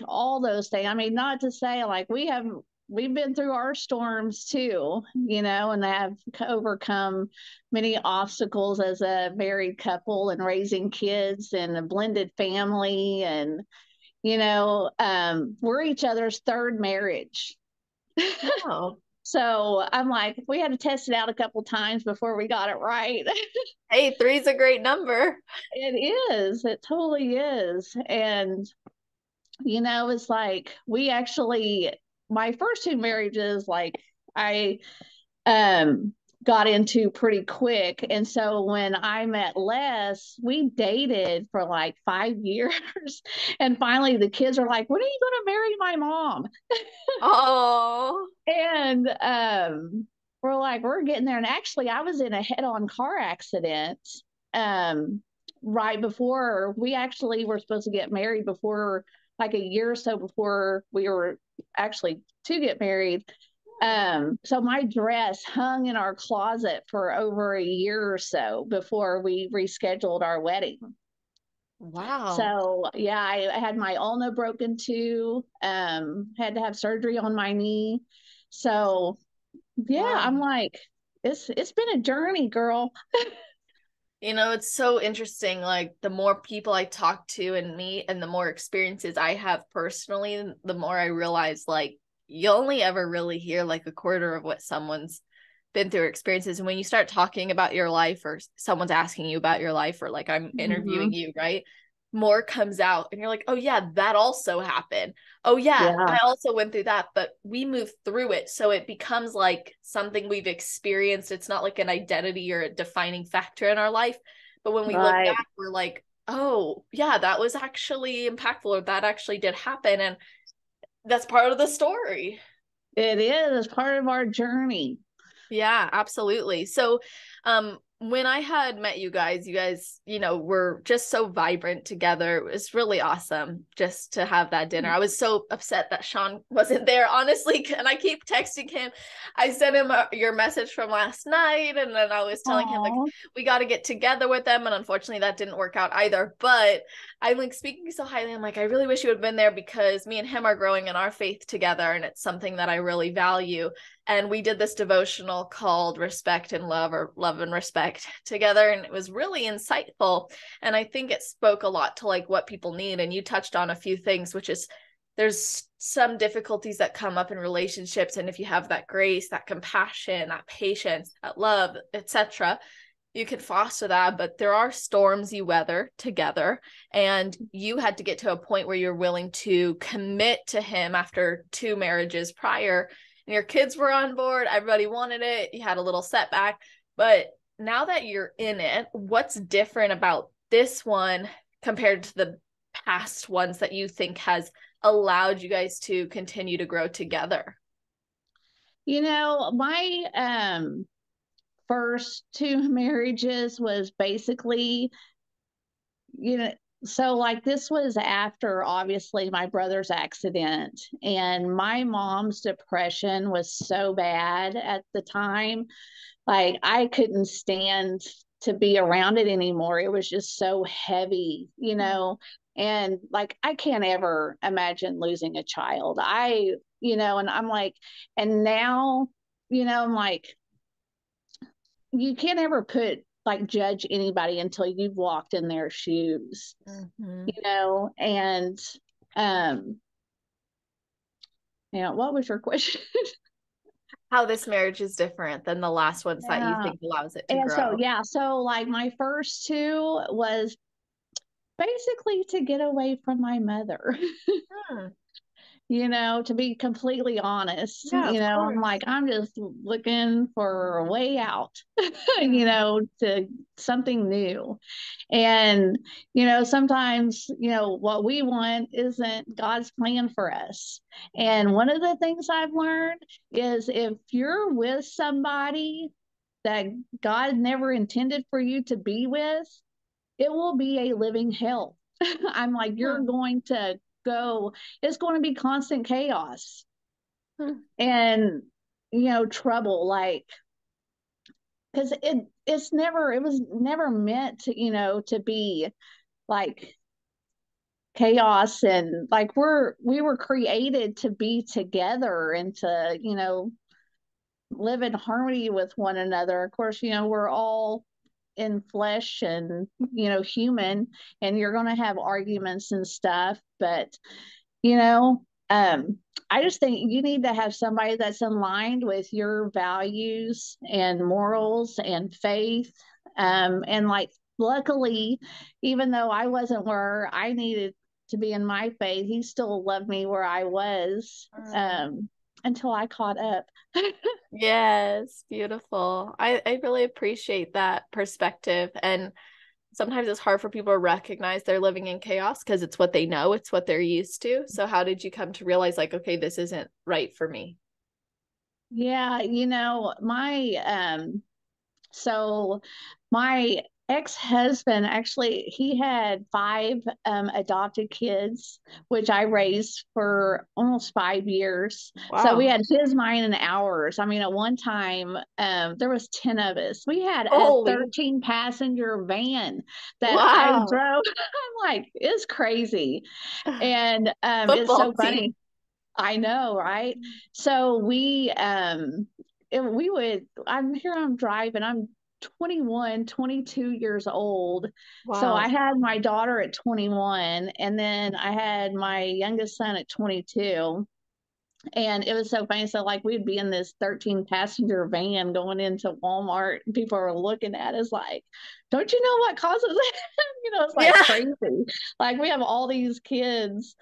all those things. I mean, not to say like we've been through our storms too, and have overcome many obstacles as a married couple and raising kids and a blended family. And, we're each other's third marriage. Oh. So I'm like, we had to test it out a couple times before we got it right. Hey, three's a great number. It is. It totally is. And, it's like we actually, my first two marriages, like I um got into pretty quick. And so when I met Les, we dated for like 5 years. And finally the kids are like, when are you going to marry my mom? Oh, And we're like, we're getting there. And actually, I was in a head-on car accident um, right before we actually were supposed to get married, before like a year or so before we were actually to get married. So my dress hung in our closet for over a year or so before we rescheduled our wedding. wow. So yeah, I had my ulna broken too. Had to have surgery on my knee. So yeah, Wow. I'm like, it's been a journey, girl. It's so interesting. Like, the more people I talk to and meet, and the more experiences I have personally, the more I realize, like, you only ever really hear like a quarter of what someone's been through experiences. And when you start talking about your life, or someone's asking you about your life, or like I'm interviewing Mm-hmm. you, right? More comes out, and you're like, oh yeah, that also happened. Oh yeah, Yeah, I also went through that, but we move through it. So it becomes like something we've experienced. It's not like an identity or a defining factor in our life. But when we look right. back, we're like, oh yeah, that was actually impactful, or that actually did happen. And that's part of the story. It is part of our journey. Yeah, absolutely. So, when I had met you guys, were just so vibrant together. It was really awesome just to have that dinner. I was so upset that Sean wasn't there, honestly, and I keep texting him. I sent him your message from last night, and then I was telling him like Oh, we got to get together with them, and unfortunately that didn't work out either. But I'm like speaking so highly. I'm like, I really wish you would have been there, because me and him are growing in our faith together, and it's something that I really value. And we did this devotional called Respect and Love, or Love and Respect, together, and it was really insightful. And I think it spoke a lot to like what people need. And you touched on a few things, which is there's some difficulties that come up in relationships, and if you have that grace, that compassion, that patience, that love, etc., you can foster that. But there are storms you weather together, and you had to get to a point where you're willing to commit to him after two marriages prior, and your kids were on board, everybody wanted it, you had a little setback. But now that you're in it, what's different about this one compared to the past ones that you think has allowed you guys to continue to grow together? my first two marriages was basically, you know, so like this was after obviously my brother's accident, and my mom's depression was so bad at the time. Like I couldn't stand to be around it anymore. It was just so heavy. And like I can't ever imagine losing a child. And I'm like, and now, I'm like, you can't ever judge anybody until you've walked in their shoes, Mm-hmm. and um what was your question? How this marriage is different than the last ones that you Yeah. think allows it to And so grow. yeah, so like my first two was basically to get away from my mother. Hmm. To be completely honest. Yeah, of I'm course. like, I'm just looking for a way out, Hmm. to something new. And, sometimes, what we want isn't God's plan for us. And one of the things I've learned is if you're with somebody that God never intended for you to be with, it will be a living hell. I'm like, you're Hmm. going to go, it's going to be constant chaos Hmm. and, trouble. Like, because it was never meant to, to be like chaos. And like we were created to be together and to, live in harmony with one another. Of course, we're all in flesh and, human, and you're going to have arguments and stuff, but, you know I just think you need to have somebody that's aligned with your values and morals and faith. And like, luckily, even though I wasn't where I needed to be in my faith, he still loved me where I was, until I caught up. Yes, beautiful. I really appreciate that perspective. And sometimes it's hard for people to recognize they're living in chaos because it's what they know, it's what they're used to. So how did you come to realize like, okay, this isn't right for me? Yeah, so my ex-husband, actually, he had five adopted kids, which I raised for almost 5 years. So we Wow. had his, mine, and ours. I mean, at one time, there was 10 of us. We had a Holy 13 passenger van that I wow. drove. I'm like, it's crazy. And it's Football so team. funny. I know, right? So we would, I'm driving, I'm 21, 22 years old. So I Wow. had my daughter at 21, and then I had my youngest son at 22. And it was so funny. So, like, we'd be in this 13 passenger van going into Walmart. And people are looking at us like, don't you know what causes it? It's like Yeah. crazy. Like, we have all these kids.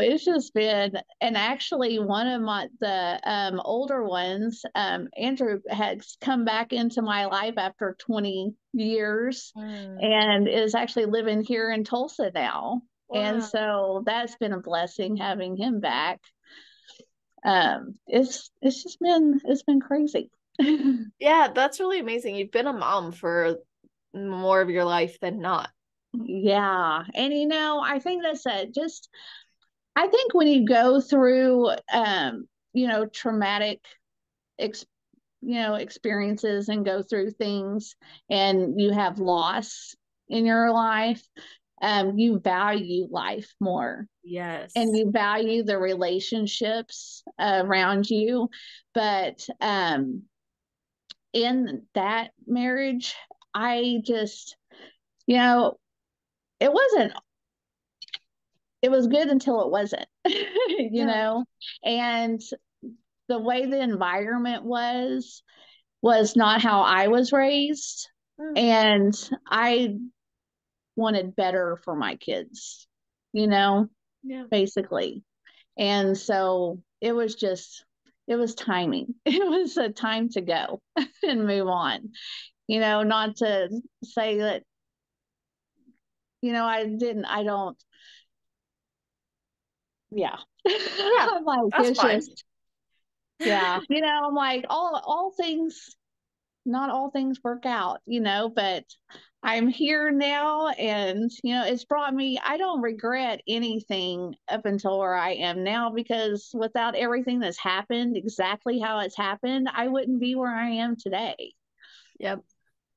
It's just been, and actually one of the older ones, Andrew, has come back into my life after 20 years Mm, and is actually living here in Tulsa now. And wow. so that's been a blessing having him back. It's been crazy. Yeah, that's really amazing. You've been a mom for more of your life than not. Yeah. And I think that's just, I think when you go through traumatic ex- experiences and go through things, and you have loss in your life, you value life more, and Yes. you value the relationships around you. But in that marriage, I just, you know it wasn't, it was good until it wasn't. you Yeah. know and the way the environment was not how I was raised. Mm, And I wanted better for my kids, you know, yeah. basically. And so it was timing. It was a time to go and move on. Not to say that, I don't, yeah. Yeah. I'm like, That's it's fine. just, yeah. I'm like, all things, not all things work out, but I'm here now, and it's brought me, I don't regret anything up until where I am now, because without everything that's happened exactly how it's happened, I wouldn't be where I am today. Yep.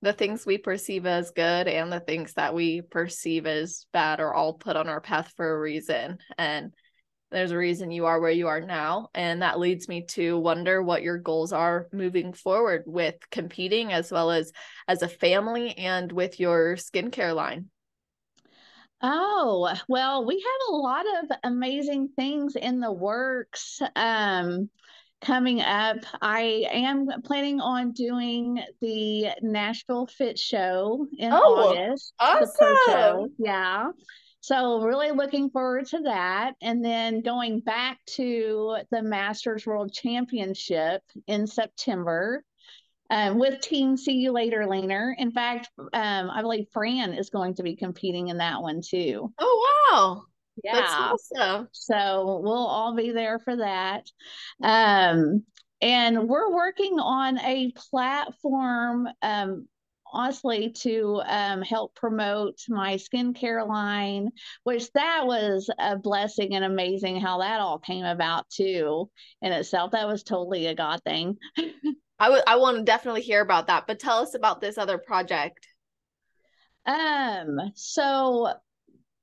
The things we perceive as good and the things that we perceive as bad are all put on our path for a reason. And there's a reason you are where you are now. And that leads me to wonder what your goals are moving forward with competing as well as a family and with your skincare line. Oh, well, we have a lot of amazing things in the works. Coming up, I am planning on doing the Nashville Fit Show in Oh, August, the pro show. awesome. Yeah. So, really looking forward to that. And then going back to the Masters World Championship in September, with Team See You Later Leaner. In fact, I believe Fran is going to be competing in that one too. Oh, wow. That's Yeah. awesome. So we'll all be there for that. Um, and we're working on a platform, honestly, to help promote my skincare line, which that was a blessing and amazing how that all came about too in itself. That was totally a God thing. I want to definitely hear about that, but tell us about this other project. So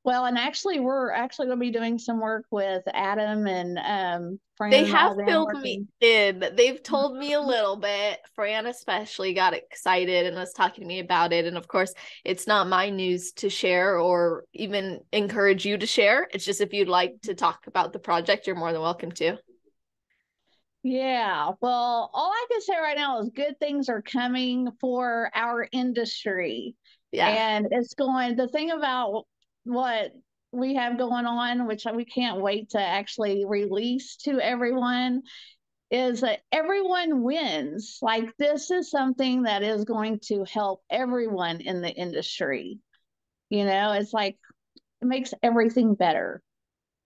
Well, and actually, we're actually going to be doing some work with Adam and Fran They and have all them filled me working. in. They've told me a little bit. Fran especially got excited and was talking to me about it. And of course, it's not my news to share or even encourage you to share. It's just if you'd like to talk about the project, you're more than welcome to. Yeah, well, all I can say right now is good things are coming for our industry. Yeah. And it's going, the thing about what we have going on, which we can't wait to actually release to everyone, is that everyone wins. Like, this is something that is going to help everyone in the industry. It's like it makes everything better.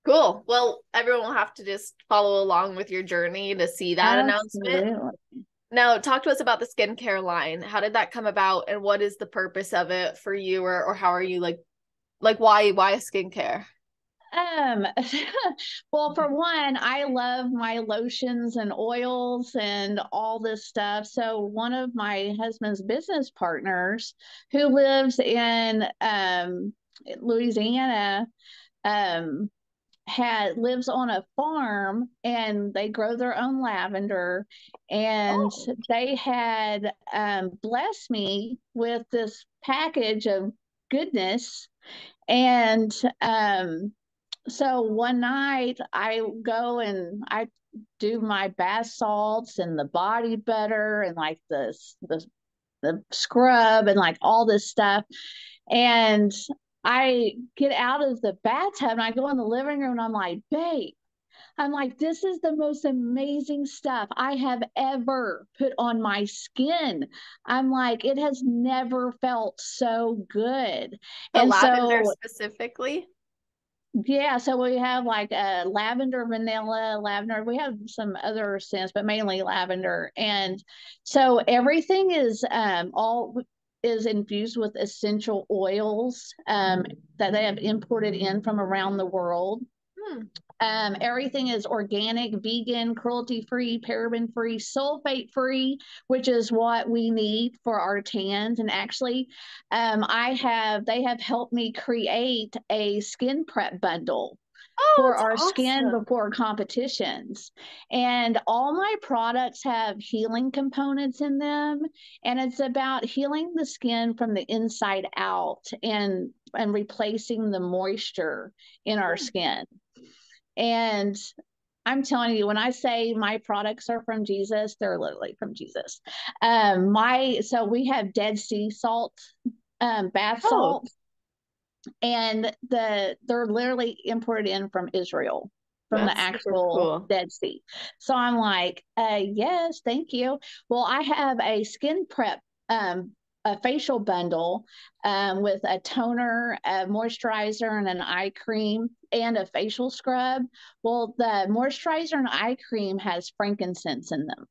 Cool. Well, everyone will have to just follow along with your journey to see that announcement. Absolutely. Now, talk to us about the skincare line. How did that come about and what is the purpose of it for you or how are you like why skincare? Um, well, for one, I love my lotions and oils and all this stuff. So one of my husband's business partners who lives in Louisiana um lives on a farm and they grow their own lavender, and Oh, they had blessed me with this package of goodness. And so one night I go and I do my bath salts and the body butter and like the scrub and like all this stuff. And I get out of the bathtub and I go in the living room and I'm like, babe, I'm like, this is the most amazing stuff I have ever put on my skin. I'm like, it has never felt so good. the And lavender so specifically? yeah, so we have like lavender, vanilla, lavender. We have some other scents, but mainly lavender. And so everything is all is infused with essential oils that they have imported in from around the world. Hmm. Everything is organic, vegan, cruelty free, paraben free, sulfate free, which is what we need for our tans. And actually, they have helped me create a skin prep bundle Oh, for it's our skin awesome. before competitions. And all my products have healing components in them. And it's about healing the skin from the inside out and replacing the moisture in our Hmm. skin. And I'm telling you, when I say my products are from Jesus, they're literally from Jesus. So we have Dead Sea salt, bath Oh, salts, and they're literally imported in from Israel, from the that's super actual cool. Dead Sea. So I'm like, yes, thank you. Well, I have a skin prep, a facial bundle with a toner, a moisturizer, and an eye cream, and a facial scrub. Well, the moisturizer and eye cream has frankincense in them.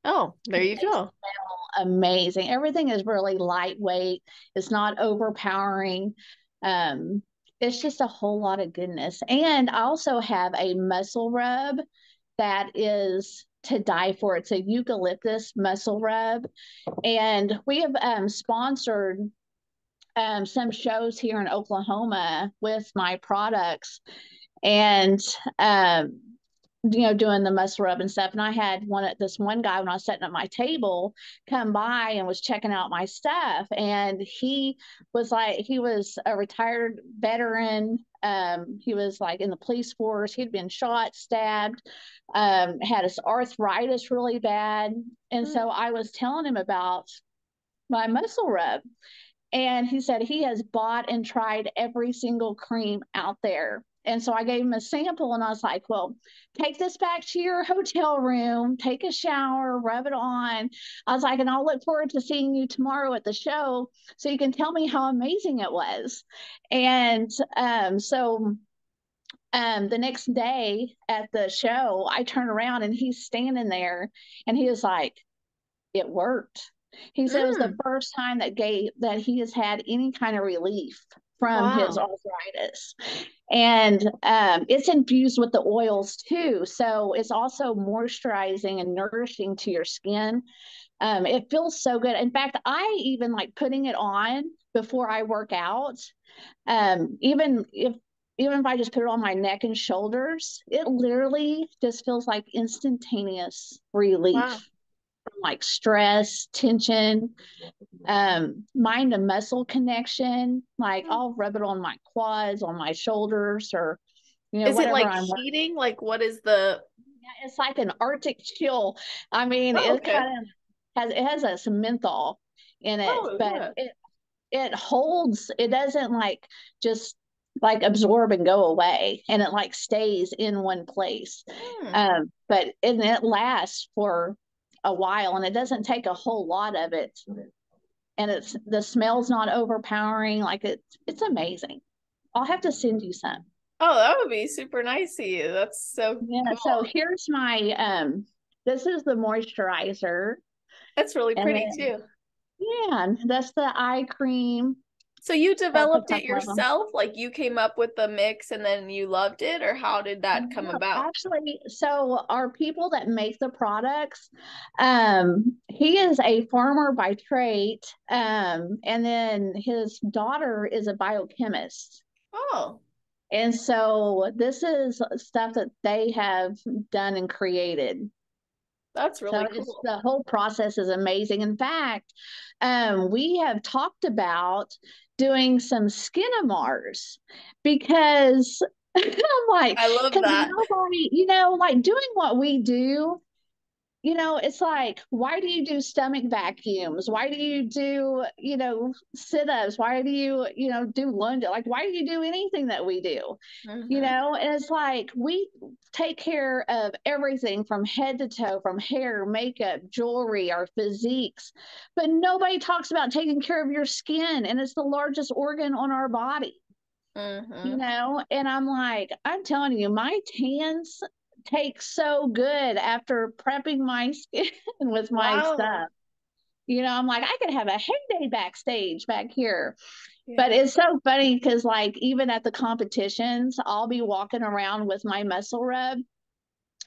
Oh, there you They go. smell amazing. Everything is really lightweight. It's not overpowering. Um, it's just a whole lot of goodness. And I also have a muscle rub that is to die for. It's a eucalyptus muscle rub. And we have sponsored some shows here in Oklahoma with my products. And doing the muscle rub and stuff. And I had this one guy when I was setting up my table come by and was checking out my stuff. And he was a retired veteran. He was like in the police force. He'd been shot, stabbed, had his arthritis really bad. And Hmm. so I was telling him about my muscle rub. And he said he has bought and tried every single cream out there. And so I gave him a sample and I was like, well, take this back to your hotel room, take a shower, rub it on. I was like, and I'll look forward to seeing you tomorrow at the show so you can tell me how amazing it was. And the next day at the show, I turn around and he's standing there and he was like, it worked. He said it was the Mm. first time that he has had any kind of relief from his Wow. arthritis. And it's infused with the oils too. So it's also moisturizing and nourishing to your skin. It feels so good. In fact, I even like putting it on before I work out. Even if I just put it on my neck and shoulders, it literally just feels like instantaneous Wow. relief from like stress, tension, mind to muscle connection. Like I'll rub it on my quads, on my shoulders, or Is it whatever like I'm. heating? Like what is the Yeah, it's like an Arctic chill. I mean, Oh, it okay. kind of has some menthol in it, Oh, but yeah. it holds. It doesn't like just like absorb and go away, and it like stays in one place. Hmm. But it lasts for a while, and it doesn't take a whole lot of it, and the smell's not overpowering. Like it's amazing. I'll have to send you some. Oh, that would be super nice of you. That's so Yeah, so cool. here's my this is the moisturizer. That's really And pretty then too. yeah, that's the eye cream. So you That's a developed it couple of them. yourself? Like you came up with the mix and then you loved it, or how did that come No, about? actually, so our people that make the products, he is a farmer by trade, and then his daughter is a biochemist. Oh, And so this is stuff that they have done and created. that's So really it's cool. the whole process is amazing. In fact, we have talked about doing some skinamars because I'm like, I love because that. nobody, like doing what we do, it's like, why do you do stomach vacuums? Why do you do, sit ups? Why do you, do lunge? Like, why do you do anything that we do? Hmm. And it's like we take care of everything from head to toe, from hair, makeup, jewelry, our physiques, but nobody talks about taking care of your skin, and it's the largest organ on our body. Hmm. And I'm like, I'm telling you, my tans take so good after prepping my skin with my Wow. stuff. I'm like, I could have a heyday backstage back here. But Yeah. it's so funny because, like, even at the competitions, I'll be walking around with my muscle rub.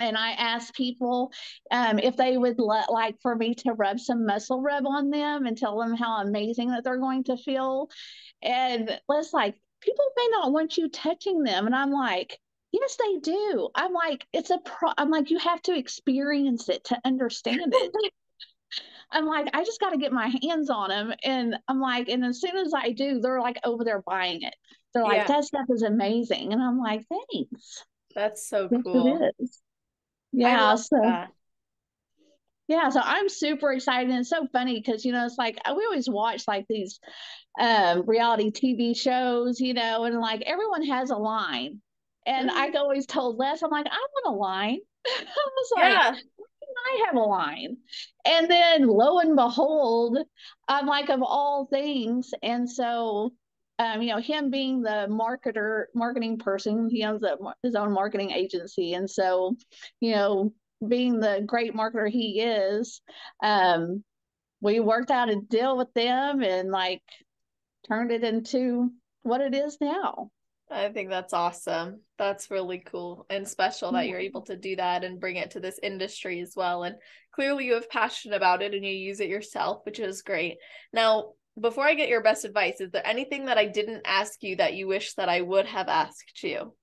And I ask people if they would like for me to rub some muscle rub on them and tell them how amazing that they're going to feel. And it's like, people may not want you touching them. And I'm like, yes, they do. I'm like, I'm like, you have to experience it to understand it. I'm like, I just got to get my hands on them. And I'm like, and as soon as I do, they're like over there buying it. They're like, Yeah. that stuff is amazing. And I'm like, thanks. That's so Yes, cool. it is. I Yeah. love So, that. yeah. So I'm super excited. And it's so funny because, it's like we always watch like these reality TV shows, and like everyone has a line. And I Mhm. always told Les, I'm like, I want a line. I was like, Yeah. I have a line. And then lo and behold, I'm like, of all things. And so, him being the marketing person, he owns his own marketing agency. And so, you know, being the great marketer he is, um, we worked out a deal with them and like turned it into what it is now. I think that's awesome. That's really cool and special that you're able to do that and bring it to this industry as well. And clearly you have passion about it and you use it yourself, which is great. Now, before I get your best advice, is there anything that I didn't ask you that you wish that I would have asked you?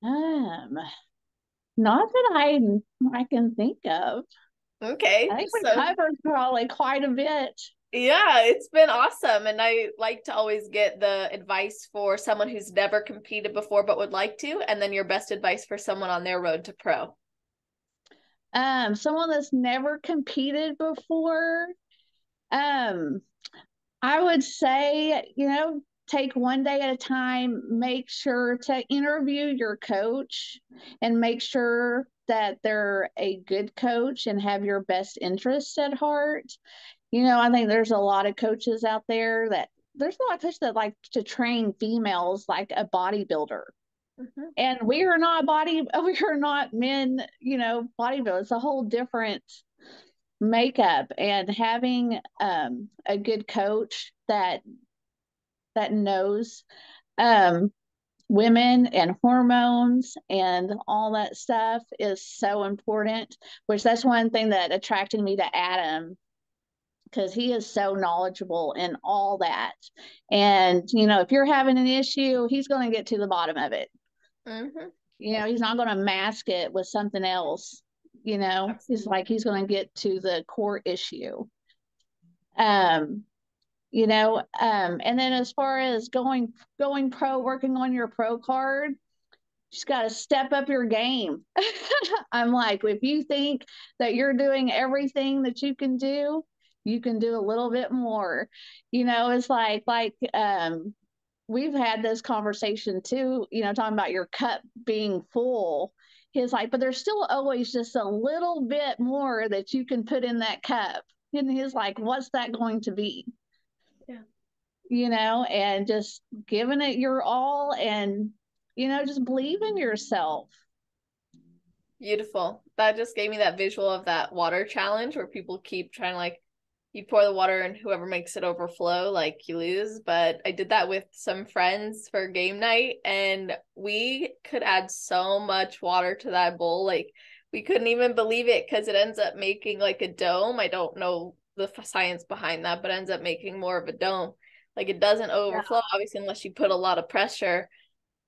Um, Not that I can think of. I Okay. think we So covered probably quite a bit. yeah, it's been awesome. And I like to always get the advice for someone who's never competed before but would like to, and then your best advice for someone on their road to pro. Someone that's never competed before. Um, I would say, take one day at a time, make sure to interview your coach and make sure that they're a good coach and have your best interests at heart. I think there's a lot of coaches out there that there's a lot of coaches that like to train females like a bodybuilder. Mhm. And we are not men, bodybuilders. It's a whole different makeup, and having a good coach that knows um women and hormones and all that stuff is so important, which that's one thing that attracted me to Adam, because he is so knowledgeable in all that. And, you know, if you're having an issue, he's going to get to the bottom of it. Mm-hmm. You know, he's not going to mask it with something else. You know, Absolutely. it's like he's going to get to the core issue. You know, and then as far as going pro, working on your pro card, you just got to step up your game. I'm like, if you think that you're doing everything that you can do a little bit more. You know, it's like we've had this conversation too, you know, talking about your cup being full. He's like, but there's still always just a little bit more that you can put in that cup. And he's like, what's that going to be? Yeah. You know, and just giving it your all, and, you know, just believe in yourself. Beautiful. That just gave me that visual of that water challenge where people keep trying to, like, you pour the water and whoever makes it overflow, like, you lose. But I did that with some friends for game night, and we could add so much water to that bowl. Like, we couldn't even believe it, because it ends up making like a dome. I don't know the science behind that, but it ends up making more of a dome. Like, it doesn't overflow, obviously, unless you put a lot of pressure.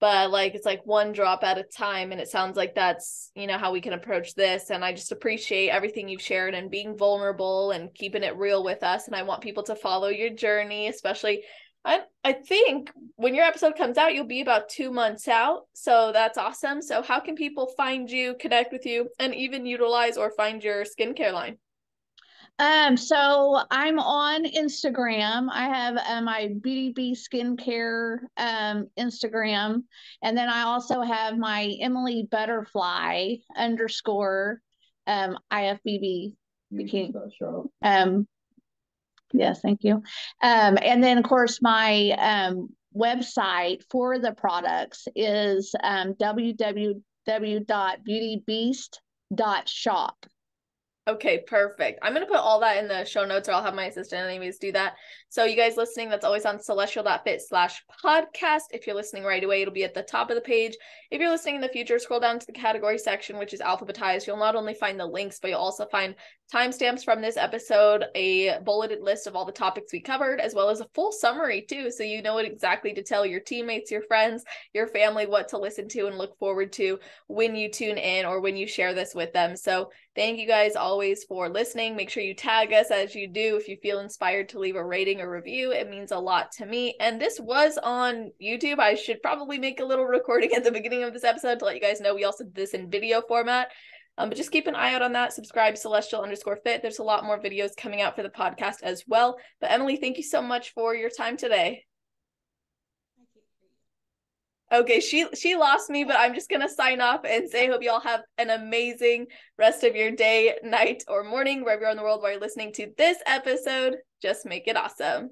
But like, it's like one drop at a time, and it sounds like that's, you know, how we can approach this. And I just appreciate everything you've shared and being vulnerable and keeping it real with us. And I want people to follow your journey, especially I think when your episode comes out, you'll be about 2 months out, so that's awesome. So how can people find you, connect with you, and even utilize or find your skincare line? So I'm on Instagram. I have my BDB skincare Instagram, and then I also have my Emily Butterfly underscore IFBB bikini. Yes, thank you. And then of course my website for the products is www.beautybeast.shop. Okay, perfect. I'm going to put all that in the show notes, or I'll have my assistant anyways do that. So you guys listening, that's always on celestial.fit/podcast. If you're listening right away, it'll be at the top of the page. If you're listening in the future, scroll down to the category section, which is alphabetized. You'll not only find the links, but you'll also find timestamps from this episode, a bulleted list of all the topics we covered, as well as a full summary too. So you know what exactly to tell your teammates, your friends, your family, what to listen to and look forward to when you tune in or when you share this with them. So thank you guys always for listening. Make sure you tag us as you do. If you feel inspired to leave a rating or review, it means a lot to me. And this was on YouTube. I should probably make a little recording at the beginning of this episode to let you guys know we also did this in video format. But just keep an eye out on that. Subscribe, celestial_fit. There's a lot more videos coming out for the podcast as well. But Emily, thank you so much for your time today. Okay, she lost me, but I'm just going to sign off and say, hope you all have an amazing rest of your day, night, or morning, wherever you're in the world while you're listening to this episode. Just make it awesome.